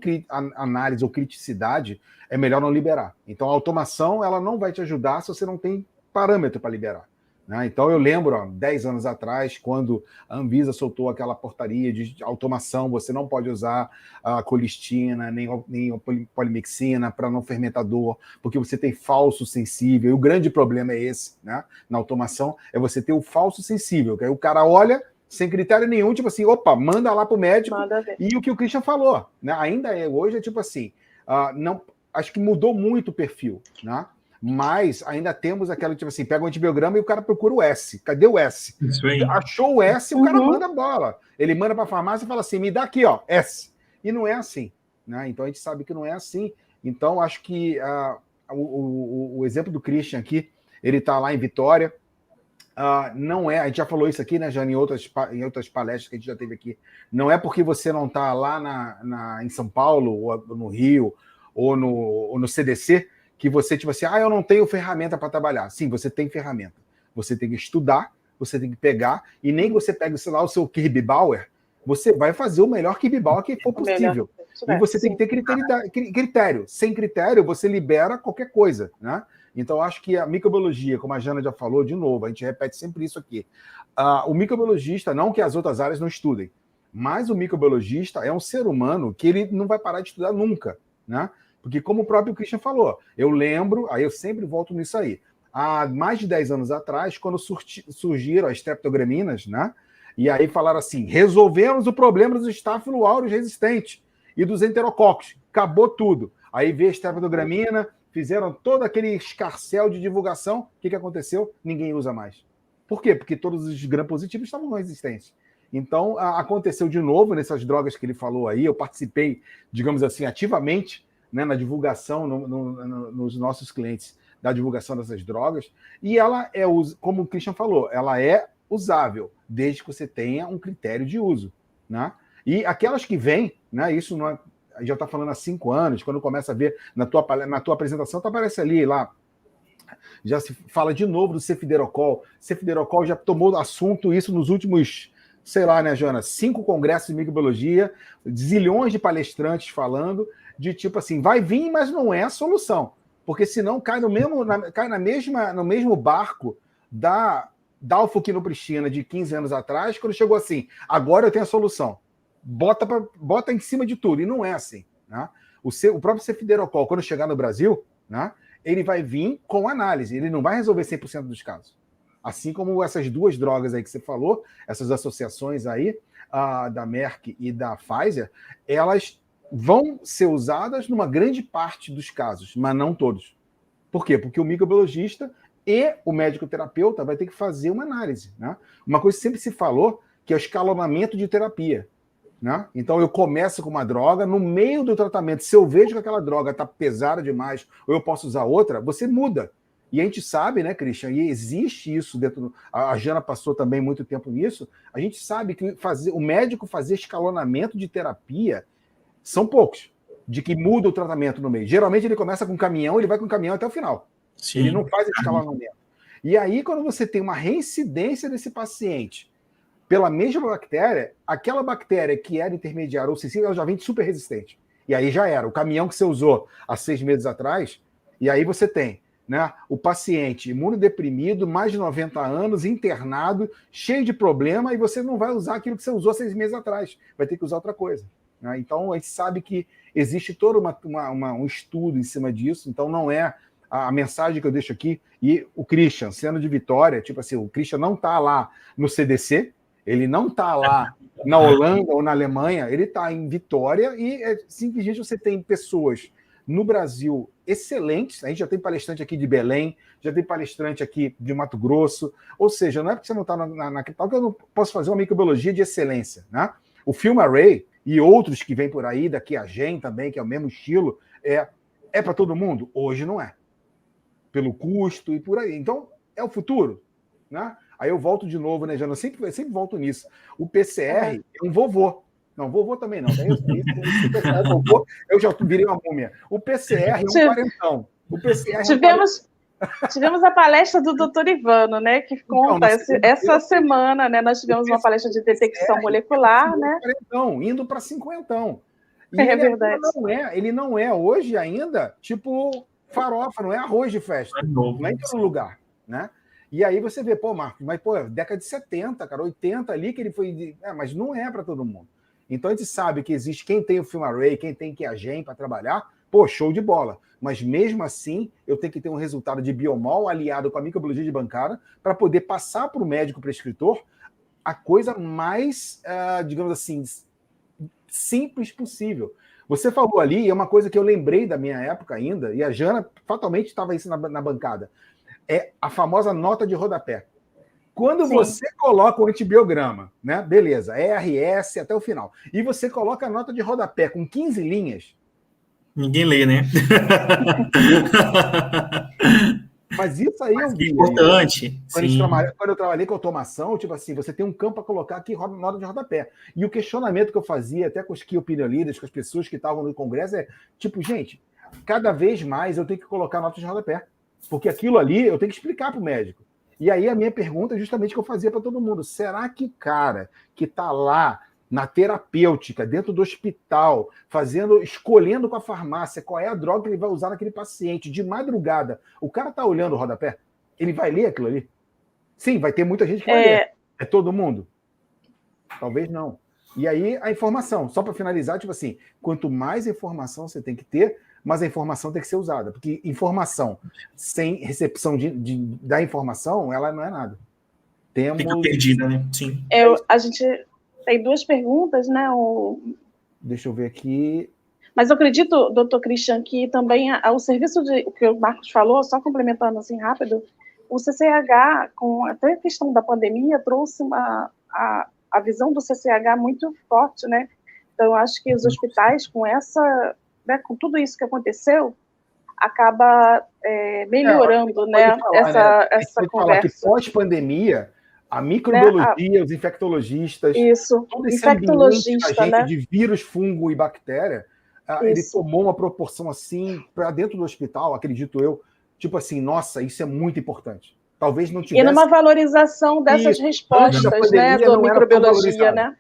análise ou criticidade, é melhor não liberar. Então, a automação ela não vai te ajudar se você não tem parâmetro para liberar. Né? Então, eu lembro, 10 anos atrás, quando a Anvisa soltou aquela portaria de automação, você não pode usar a colistina, nem a polimixina para não fermentador, porque você tem falso sensível. E o grande problema é esse, né? Na automação, é você ter o falso sensível, que aí o cara olha sem critério nenhum, tipo assim, opa, manda lá para o médico. E o que o Christian falou, né? Ainda hoje é tipo assim, não, acho que mudou muito o perfil, né? Mas ainda temos aquela, tipo assim, pega um antibiograma e o cara procura o S. Cadê o S? Achou o S, o cara manda bola. Ele manda para a farmácia e fala assim, me dá aqui, ó, S. E não é assim, né? Então a gente sabe que não é assim. Então acho que o exemplo do Christian aqui, ele está lá em Vitória, não é, a gente já falou isso aqui, né, Jane, em outras palestras que a gente já teve aqui, não é porque você não está lá em São Paulo, ou no Rio, ou no CDC, que você, tipo assim, eu não tenho ferramenta para trabalhar. Sim, você tem ferramenta. Você tem que estudar, você tem que pegar, e nem que você pegue, sei lá, o seu Kirby Bauer, você vai fazer o melhor Kirby Bauer que for possível. E você tem que ter critério. Sem critério, você libera qualquer coisa, né? Então, acho que a microbiologia, como a Jana já falou, de novo, a gente repete sempre isso aqui. O microbiologista, não que as outras áreas não estudem, mas o microbiologista é um ser humano que ele não vai parar de estudar nunca, né? Porque, como o próprio Christian falou, eu lembro, aí eu sempre volto nisso aí, há mais de 10 anos atrás, quando surgiram as streptograminas, né? E aí falaram assim, resolvemos o problema dos Staphylo aureus resistentes e dos enterococos, acabou tudo. Aí veio a streptogramina, fizeram todo aquele escarcéu de divulgação, o que aconteceu? Ninguém usa mais. Por quê? Porque todos os gram-positivos estavam resistentes. Então, aconteceu de novo nessas drogas que ele falou aí, eu participei, digamos assim, ativamente, né, na divulgação, nos nossos clientes, da divulgação dessas drogas, e ela é, como o Christian falou, ela é usável, desde que você tenha um critério de uso, né? E aquelas que vêm, né, isso não é, já está falando há 5 anos, quando começa a ver na tua apresentação, aparece ali, lá, já se fala de novo do cefiderocol. Cefiderocol já tomou assunto isso nos últimos, sei lá, né, Jana, 5 congressos de microbiologia, zilhões de palestrantes falando, de tipo assim, vai vir, mas não é a solução. Porque senão cai no mesmo barco da alfoquinopristina de 15 anos atrás, quando chegou assim, agora eu tenho a solução. Bota em cima de tudo. E não é assim. Né? O próprio cefiderocol, quando chegar no Brasil, né, ele vai vir com análise. Ele não vai resolver 100% dos casos. Assim como essas 2 drogas aí que você falou, essas associações aí, da Merck e da Pfizer, elas vão ser usadas numa grande parte dos casos, mas não todos. Por quê? Porque o microbiologista e o médico-terapeuta vai ter que fazer uma análise. Né? Uma coisa que sempre se falou, que é o escalonamento de terapia. Né? Então, eu começo com uma droga, no meio do tratamento, se eu vejo que aquela droga está pesada demais, ou eu posso usar outra, você muda. E a gente sabe, né, Christian, e existe isso dentro a Jana passou também muito tempo nisso, a gente sabe que o médico fazer escalonamento de terapia são poucos, de que muda o tratamento no meio. Geralmente ele começa com um caminhão, ele vai com o caminhão até o final. Sim. Ele não faz escalonamento. E aí, quando você tem uma reincidência desse paciente pela mesma bactéria, aquela bactéria que era intermediária ou sensível, ela já vem super resistente. E aí já era. O caminhão que você usou há 6 meses atrás, e aí você tem, né, o paciente imunodeprimido, mais de 90 anos, internado, cheio de problema, e você não vai usar aquilo que você usou 6 meses atrás. Vai ter que usar outra coisa. Né? Então, a gente sabe que existe todo um estudo em cima disso, então não é a mensagem que eu deixo aqui. E o Christian, sendo de Vitória, tipo assim, o Christian não está lá no CDC, ele não está lá na Holanda ou na Alemanha, ele está em Vitória e simplesmente você tem pessoas no Brasil excelentes. A gente já tem palestrante aqui de Belém, já tem palestrante aqui de Mato Grosso, ou seja, não é porque você não está na capital que eu não posso fazer uma microbiologia de excelência. Né? O FilmArray e outros que vêm por aí, daqui a Gen também, que é o mesmo estilo, é para todo mundo? Hoje não é. Pelo custo e por aí. Então, é o futuro. Né? Aí eu volto de novo, né, Jana? Eu sempre volto nisso. O PCR é um vovô. Não, vovô também não. Eu já virei uma múmia. O PCR é um quarentão. O PCR Tivemos a palestra do Dr. Ivano, né, que conta essa semana, né, nós tivemos uma palestra de detecção molecular, né? Indo para cinquentão. E é verdade. Ele não é hoje ainda, tipo, farofa, não é arroz de festa. Não é em todo lugar, né? E aí você vê, pô, Marcos, mas, pô, década de 70, cara, 80 ali que ele foi... mas não é para todo mundo. Então a gente sabe que existe quem tem o FilmArray, quem tem QIAGEN para trabalhar, pô, show de bola. Mas mesmo assim, eu tenho que ter um resultado de biomol aliado com a microbiologia de Bancara para poder passar para o médico prescritor a coisa mais, digamos assim, simples possível. Você falou ali, e é uma coisa que eu lembrei da minha época ainda, e a Jana fatalmente estava isso na bancada, é a famosa nota de rodapé. Quando Sim. você coloca o antibiograma, né? Beleza, ERS até o final, e você coloca a nota de rodapé com 15 linhas, ninguém lê, né? Mas isso aí é importante. Quando eu trabalhei com automação, tipo assim, você tem um campo para colocar aqui nota de rodapé. E o questionamento que eu fazia, até com os key opinion leaders, com as pessoas que estavam no congresso, é tipo, gente, cada vez mais eu tenho que colocar nota de rodapé. Porque aquilo ali eu tenho que explicar para o médico. E aí a minha pergunta é justamente que eu fazia para todo mundo. Será que o cara que está lá na terapêutica, dentro do hospital, escolhendo com a farmácia qual é a droga que ele vai usar naquele paciente, de madrugada, o cara está olhando o rodapé? Ele vai ler aquilo ali? Sim, vai ter muita gente que vai ler. É todo mundo? Talvez não. E aí a informação, só para finalizar, tipo assim, quanto mais informação você tem que ter, mas a informação tem que ser usada. Porque informação sem recepção da informação, ela não é nada. Fica perdida, né? Sim. A gente tem duas perguntas, né? Deixa eu ver aqui. Mas eu acredito, doutor Christian, que também o serviço o que o Marcos falou, só complementando assim rápido, o CCH, com até a questão da pandemia, trouxe a visão do CCH muito forte, né? Então, eu acho que os hospitais, com com tudo isso que aconteceu, acaba melhorando, né? Essa conversa. Que pós-pandemia, a microbiologia, os infectologistas, todo esse infectologista, ambiente de vírus, fungo e bactéria, ele tomou uma proporção assim para dentro do hospital, acredito eu, tipo assim, nossa, isso é muito importante. Talvez não tivesse... E numa valorização dessas respostas, né, da microbiologia, né?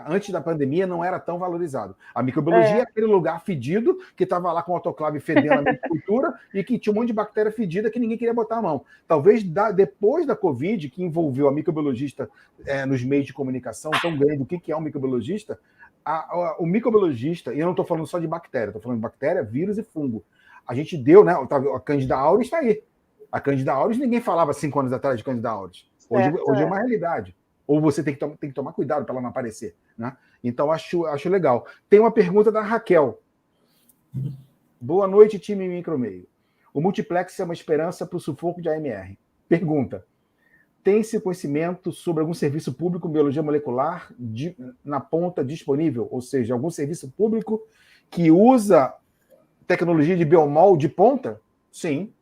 Antes da pandemia não era tão valorizado. A microbiologia é aquele lugar fedido que estava lá com o autoclave fedendo a cultura e que tinha um monte de bactéria fedida que ninguém queria botar a mão. Talvez depois da Covid, que envolveu a microbiologista nos meios de comunicação tão grande, o que é um microbiologista, o microbiologista, e eu não estou falando só de bactéria, estou falando de bactéria, vírus e fungo. A gente deu, né? A Candida auris está aí. A Candida auris, ninguém falava 5 anos atrás de Candida auris. Hoje é uma realidade. Ou você tem que tomar cuidado para ela não aparecer, né? Então, acho legal. Tem uma pergunta da Raquel. Boa noite, time Micromeio. O multiplex é uma esperança para o sufoco de AMR. Pergunta. Tem-se conhecimento sobre algum serviço público em biologia molecular na ponta disponível? Ou seja, algum serviço público que usa tecnologia de biomol de ponta? Sim.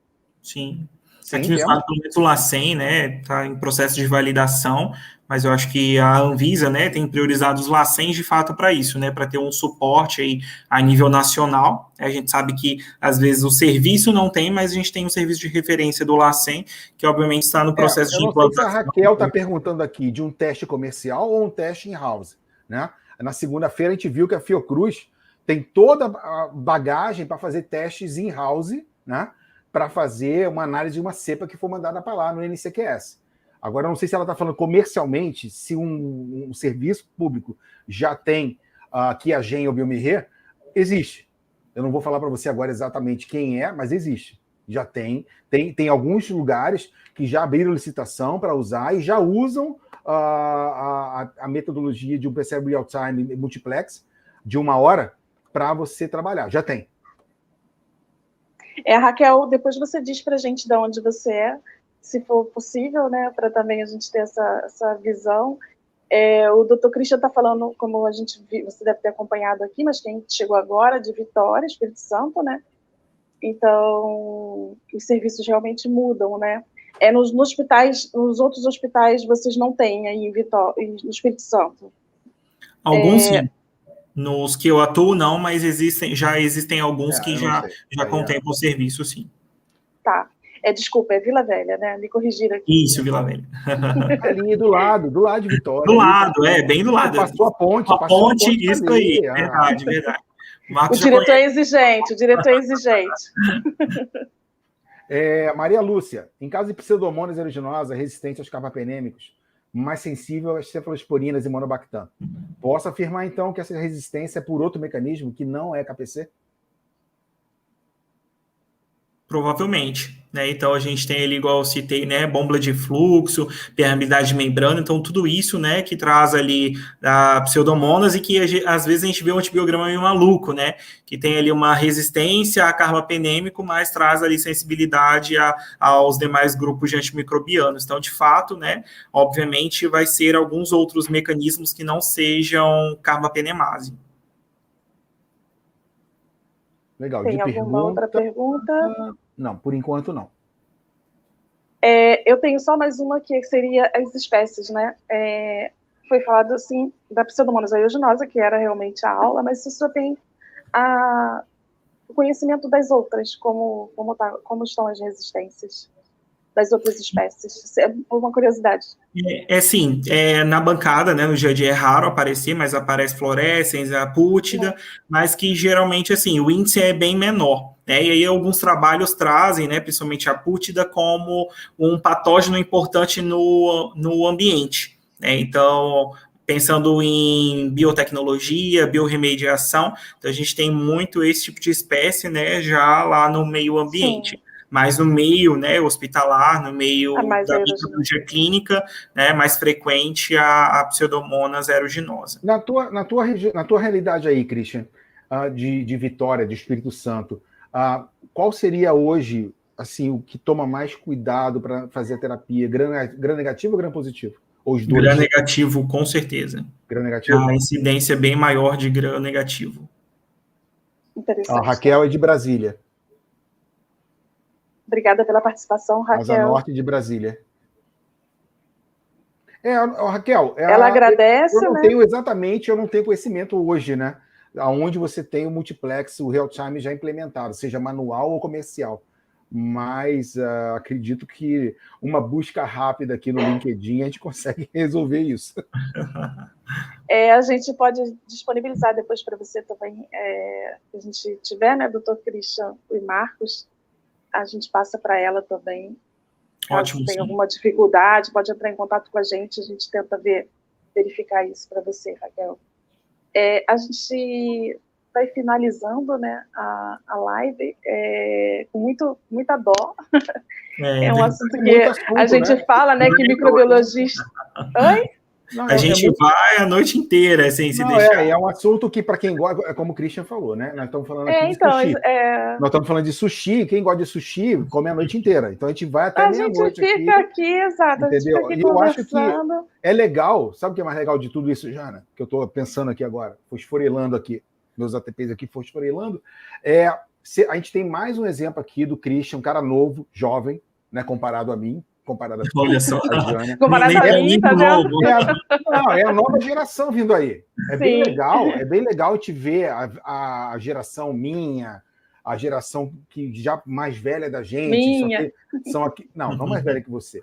Sim. Aqui no fato do LACEN, né, está em processo de validação, mas eu acho que a Anvisa, né, tem priorizado os LACENs de fato para isso, né, para ter um suporte aí a nível nacional. A gente sabe que, às vezes, o serviço não tem, mas a gente tem um serviço de referência do LACEN, que obviamente está no processo de implantação. A Raquel está perguntando aqui de um teste comercial ou um teste in-house, né? Na segunda-feira a gente viu que a Fiocruz tem toda a bagagem para fazer testes in-house, né? Para fazer uma análise de uma cepa que for mandada para lá no NCQS. Agora, eu não sei se ela está falando comercialmente, se um serviço público já tem QIAGEN ou Biomirré, existe. Eu não vou falar para você agora exatamente quem é, mas existe. Já tem alguns lugares que já abriram licitação para usar e já usam a metodologia de um PCR real-time multiplex de 1 hora para você trabalhar. Já tem. Raquel, depois você diz para a gente de onde você é, se for possível, né, para também a gente ter essa visão. O doutor Christian está falando, como a gente viu, você deve ter acompanhado aqui, mas quem chegou agora, de Vitória, Espírito Santo, né? Então, os serviços realmente mudam, né? Nos outros hospitais, vocês não têm aí em Vitória, no Espírito Santo? Alguns sim. Nos que eu atuo, não, mas já existem alguns que já contemplam o serviço, sim. Tá. Desculpa, é Vila Velha, né? Me corrigiram aqui. Isso, Vila Velha. Ali do lado de Vitória. Do lado, bem do lado. Passou a ponte. A ponte, isso ali. aí. Verdade. O diretor é exigente, Maria Lúcia, em caso de Pseudomonas aeruginosa resistente aos carbapenêmicos, mais sensível às cefalosporinas e monobactam, posso afirmar, então, que essa resistência é por outro mecanismo que não é KPC? Provavelmente, né? Então a gente tem ali, igual eu citei, né? Bomba de fluxo, permeabilidade de membrana, então tudo isso, né? Que traz ali a pseudomonas e que às vezes a gente vê um antibiograma meio maluco, né? Que tem ali uma resistência a carbapenêmico, mas traz ali sensibilidade aos demais grupos de antimicrobianos. Então, de fato, né? Obviamente vai ser alguns outros mecanismos que não sejam carbapenemase. Legal. Tem alguma outra pergunta? Não, por enquanto não. Eu tenho só mais uma que seria as espécies, né? Foi falado, assim, da Pseudomonas aeruginosa, que era realmente a aula, mas você só tem o conhecimento das outras, como estão as resistências das outras espécies. É uma curiosidade. Sim, na bancada, né, no dia a dia é raro aparecer, mas aparece fluorescens, a pútida, mas que geralmente, assim, o índice é bem menor, né, e aí alguns trabalhos trazem, né, principalmente a pútida, como um patógeno importante no ambiente, né, então, pensando em biotecnologia, biorremediação, então a gente tem muito esse tipo de espécie, né, já lá no meio ambiente. Sim. Mas no meio, né, hospitalar, no meio da microbiologia clínica, né, mais frequente a Pseudomonas aeruginosa. Na tua realidade aí, Christian, de Vitória, de Espírito Santo, qual seria hoje, assim, o que toma mais cuidado para fazer a terapia? Gram negativo ou gram positivo? Ou os dois? Gram negativo, com certeza. Gram negativo? A incidência é bem maior de gram negativo. Interessante. A Raquel é de Brasília. Obrigada pela participação, Raquel. Asa Norte de Brasília. Raquel... Ela agradece, eu não tenho conhecimento hoje, né? Onde você tem o multiplex, o real-time já implementado, seja manual ou comercial. Mas acredito que uma busca rápida aqui no LinkedIn, a gente consegue resolver isso. A gente pode disponibilizar depois para você também, se a gente tiver, né, Dr. Christian e Marcos, a gente passa para ela também. Ótimo. Se tem alguma dificuldade, pode entrar em contato com a gente tenta verificar isso para você, Raquel. A gente vai finalizando, né, a live com muita dó. É um assunto que a gente fala, né, que microbiologista... Oi? Não, a gente vai a noite inteira, assim, se deixar. É um assunto que, para quem gosta, como o Christian falou, né? Nós estamos falando aqui de sushi. Nós estamos falando de sushi, quem gosta de sushi come a noite inteira. Então a gente vai até meia-noite aqui. A gente fica aqui, exato. Entendeu? A gente fica aqui e eu acho que é legal. Sabe o que é mais legal de tudo isso, Jana? Que eu estou pensando aqui agora, fosforelando aqui, meus ATPs aqui fosforelando. A gente tem mais um exemplo aqui do Christian, um cara novo, jovem, né? Comparado a mim. Comparado a Olha só. Comparado a mim, tá vendo? É a nova geração vindo aí. É bem legal te ver a geração minha, a geração que já mais velha da gente. Minha. Não mais velha que você.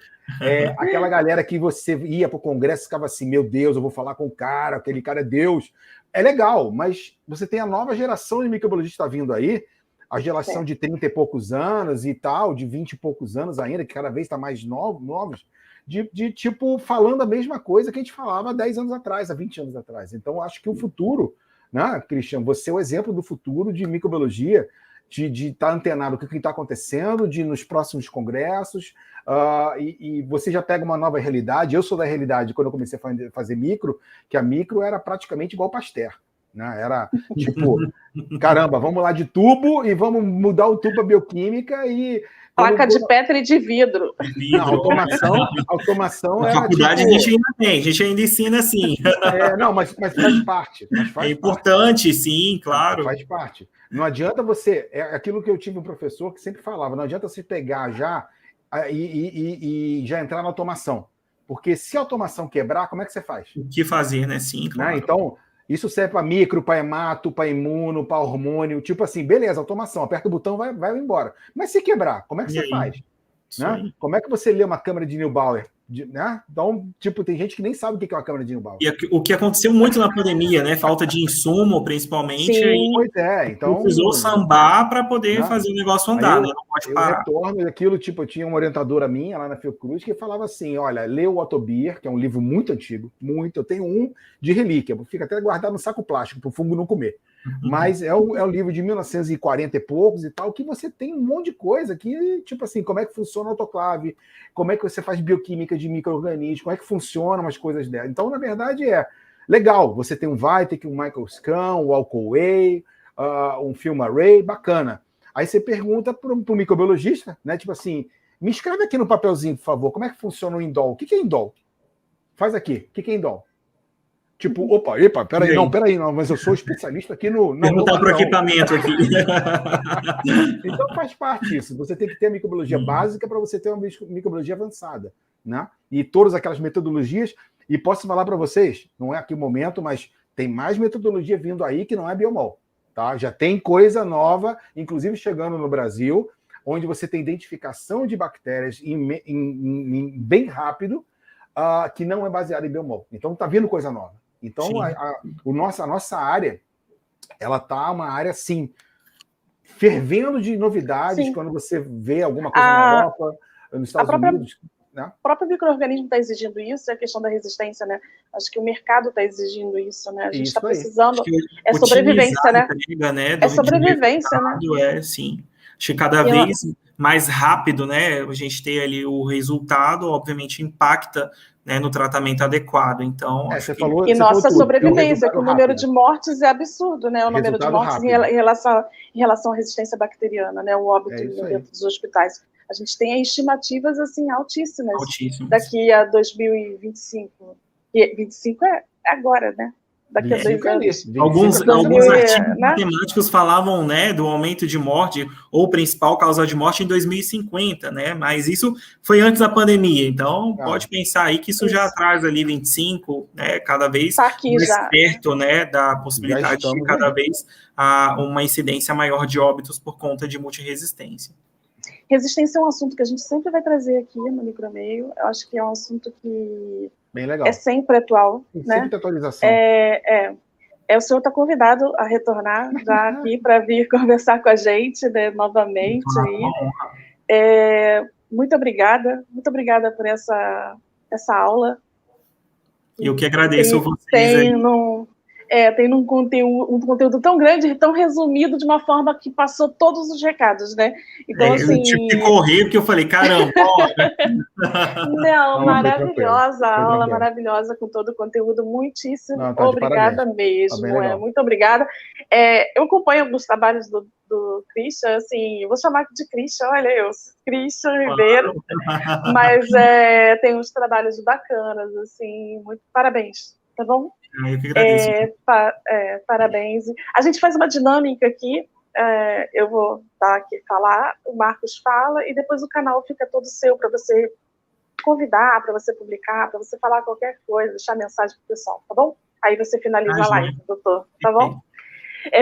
Aquela galera que você ia para o congresso e ficava assim, meu Deus, eu vou falar com o cara, aquele cara é Deus. É legal, mas você tem a nova geração de microbiologistas que está vindo aí, a geração de 30 e poucos anos e tal, de 20 e poucos anos ainda, que cada vez está mais novos, de tipo, falando a mesma coisa que a gente falava há 10 anos atrás, há 20 anos atrás. Então, acho que o futuro, né, Christian, você é o exemplo do futuro de microbiologia, de estar antenado com o que está acontecendo, de ir nos próximos congressos, e você já pega uma nova realidade. Eu sou da realidade, quando eu comecei a fazer micro, que a micro era praticamente igual Pasteur. Né? Era tipo, caramba, vamos lá de tubo e vamos mudar o tubo para bioquímica e... Placa de Petri e de vidro. Automação na era faculdade tipo... a gente ainda tem, a gente ainda ensina assim. Mas faz parte. É importante, sim, claro. Faz parte. Não adianta você... É aquilo que eu tive um professor que sempre falava, não adianta você pegar já e já entrar na automação. Porque se a automação quebrar, como é que você faz? O que fazer, né? Sim, claro. Né? Então... Isso serve para micro, para hemato, para imuno, para hormônio. Tipo assim, beleza, automação. Aperta o botão, vai embora. Mas se quebrar, como é que você faz? Né? Como é que você lê uma câmara de Neubauer? Né? Então, tipo, tem gente que nem sabe o que é uma câmara de Neubauer. E o que aconteceu muito na pandemia, né? Falta de insumo, principalmente. Sim. Pois é, então... Precisou sambar para poder fazer o negócio andar, né? Não pode parar. Eu retorno daquilo, tipo, eu tinha uma orientadora minha lá na Fiocruz que falava assim, olha, lê o Otto Bier, que é um livro muito antigo, muito, eu tenho um de relíquia, fica até guardado no saco plástico, para o fungo não comer. Mas é o livro de 1940 e poucos e tal, que você tem um monte de coisa que, tipo assim, como é que funciona o autoclave, como é que você faz bioquímica de micro-organismos, como é que funcionam umas coisas dela. Então, na verdade, é legal. Você tem um Vitek, um Michael Scrum, um Alcoa, um Film Array, bacana. Aí você pergunta para um microbiologista, né? Tipo assim, me escreve aqui no papelzinho, por favor, como é que funciona o indol? O que é indol? Faz aqui. O que é indol? Tipo, peraí, não, mas eu sou especialista aqui no... Perguntar para o equipamento aqui. Então faz parte isso. Você tem que ter a microbiologia básica para você ter uma microbiologia avançada, né? E todas aquelas metodologias, e posso falar para vocês, não é aqui o momento, mas tem mais metodologia vindo aí que não é biomol, tá? Já tem coisa nova, inclusive chegando no Brasil, onde você tem identificação de bactérias bem rápido, que não é baseada em biomol. Então tá vindo coisa nova. Então, a nossa área, ela tá uma área, assim, fervendo de novidades. Sim. Quando você vê alguma coisa na Europa, nos Estados Unidos... Né? O próprio micro-organismo está exigindo isso, é a questão da resistência, né? Acho que o mercado está exigindo isso, né? A gente está precisando... É sobrevivência, né? É sobrevivência, né? Sim. Acho que cada vez mais rápido, né? A gente ter ali o resultado, obviamente, impacta, né, no tratamento adequado. Então, e nossa sobrevivência, que o número de mortes é absurdo, né? O número de mortes em relação à resistência bacteriana, né? O óbito dentro dos hospitais. A gente tem estimativas, assim, altíssimas. Daqui a 2025. E 25 é agora, né? Daqui a 2 anos. Alguns artigos matemáticos falavam, né, do aumento de morte, ou principal causa de morte em 2050, né, mas isso foi antes da pandemia, então pode pensar aí que isso já traz ali 25, né, cada vez mais perto, né, da possibilidade de cada vez uma incidência maior de óbitos por conta de multiresistência. Resistência é um assunto que a gente sempre vai trazer aqui no Micromeio. Eu acho que é um assunto que é sempre atual. Né? Sempre atualização. O senhor está convidado a retornar já aqui para vir conversar com a gente, né, novamente. Muito obrigada por essa aula. Eu que agradeço vocês. Tem um conteúdo tão grande e tão resumido de uma forma que passou todos os recados, né? Então, assim... Eu tive que correr, porque eu falei, caramba, Não, maravilhosa a aula, maravilhosa, com todo o conteúdo, muitíssimo obrigada mesmo, muito obrigada. Eu acompanho alguns trabalhos do Christian, assim, vou chamar de Christian, olha eu, Christian Ribeiro, mas tem uns trabalhos bacanas, assim, muito parabéns. Tá bom? Eu que agradeço. Parabéns. A gente faz uma dinâmica aqui, eu vou aqui falar, o Marcos fala, e depois o canal fica todo seu para você convidar, para você publicar, para você falar qualquer coisa, deixar mensagem para o pessoal, tá bom? Aí você finaliza a live, doutor, tá bom?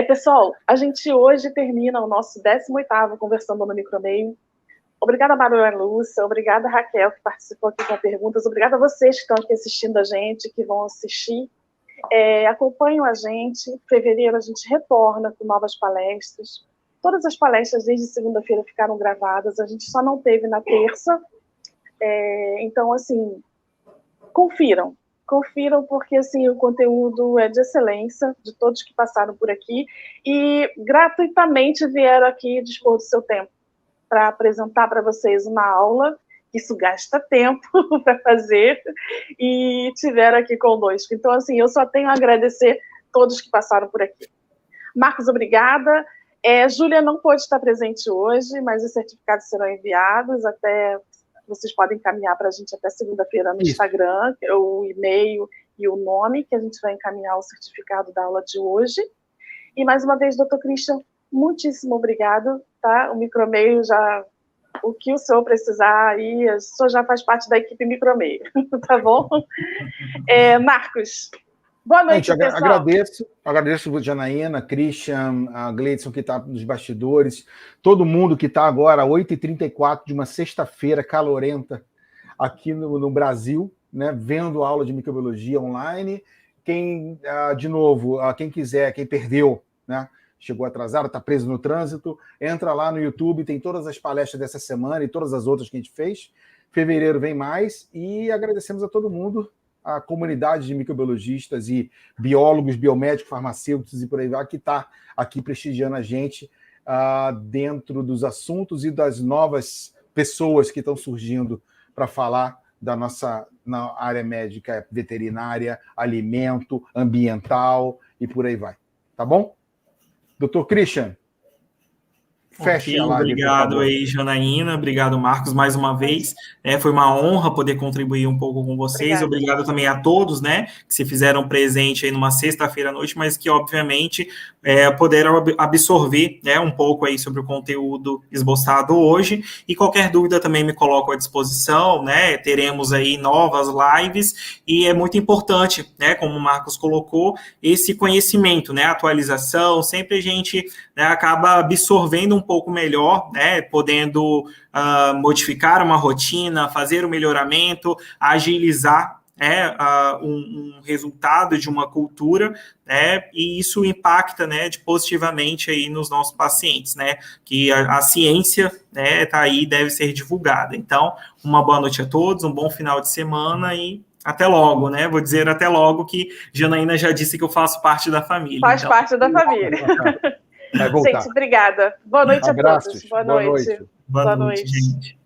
Pessoal, a gente hoje termina o nosso 18º Conversando no Micromeio. Obrigada, Maria Lúcia, obrigada, Raquel, que participou aqui com perguntas, obrigada a vocês que estão aqui assistindo a gente, que vão assistir. Acompanham a gente, em fevereiro a gente retorna com novas palestras. Todas as palestras desde segunda-feira ficaram gravadas, a gente só não teve na terça. Então, assim, confiram porque, assim, o conteúdo é de excelência, de todos que passaram por aqui, e gratuitamente vieram aqui dispor do seu tempo para apresentar para vocês uma aula, isso gasta tempo para fazer, e tiveram aqui conosco. Então, assim, eu só tenho a agradecer todos que passaram por aqui. Marcos, obrigada. Júlia não pôde estar presente hoje, mas os certificados serão enviados, vocês podem encaminhar para a gente até segunda-feira no Instagram, o e-mail e o nome, que a gente vai encaminhar o certificado da aula de hoje. E, mais uma vez, doutor Christian, muitíssimo obrigado, tá? O Micromeio o que o senhor precisar aí, o senhor já faz parte da equipe Micromeio, tá bom? Marcos. Boa noite, pessoal. Agradeço a Janaína, Christian, a Gleidson, que está nos bastidores, todo mundo que está agora, 8h34 de uma sexta-feira calorenta aqui no Brasil, né, vendo aula de microbiologia online. Quem, de novo, quem quiser, quem perdeu, né, chegou atrasado, está preso no trânsito, entra lá no YouTube, tem todas as palestras dessa semana e todas as outras que a gente fez. Fevereiro vem mais e agradecemos a todo mundo, a comunidade de microbiologistas e biólogos, biomédicos, farmacêuticos e por aí vai, que está aqui prestigiando a gente dentro dos assuntos e das novas pessoas que estão surgindo para falar da nossa na área médica, veterinária, alimento, ambiental e por aí vai. Tá bom? Dr. Christian, feche a live. Obrigado aí, Janaína. Obrigado, Marcos, mais uma vez. Foi uma honra poder contribuir um pouco com vocês. Obrigado também a todos, né, que se fizeram presente aí numa sexta-feira à noite, mas que, obviamente, puderam absorver, né, um pouco aí sobre o conteúdo esboçado hoje. E qualquer dúvida também me coloco à disposição, né? Teremos aí novas lives e é muito importante, né, como o Marcos colocou, esse conhecimento, né, atualização. Sempre a gente, né, acaba absorvendo um pouco melhor, né, podendo modificar uma rotina, fazer um melhoramento, agilizar um resultado de uma cultura, né, e isso impacta, né, positivamente aí nos nossos pacientes, né, que a ciência, né, está aí, deve ser divulgada. Então, uma boa noite a todos, um bom final de semana e até logo, né? Vou dizer até logo, que Janaína já disse que eu faço parte da família. Faz parte da família. Vai voltar. Gente, obrigada. Boa noite. Abraços. A todos. Boa noite. Boa noite, gente.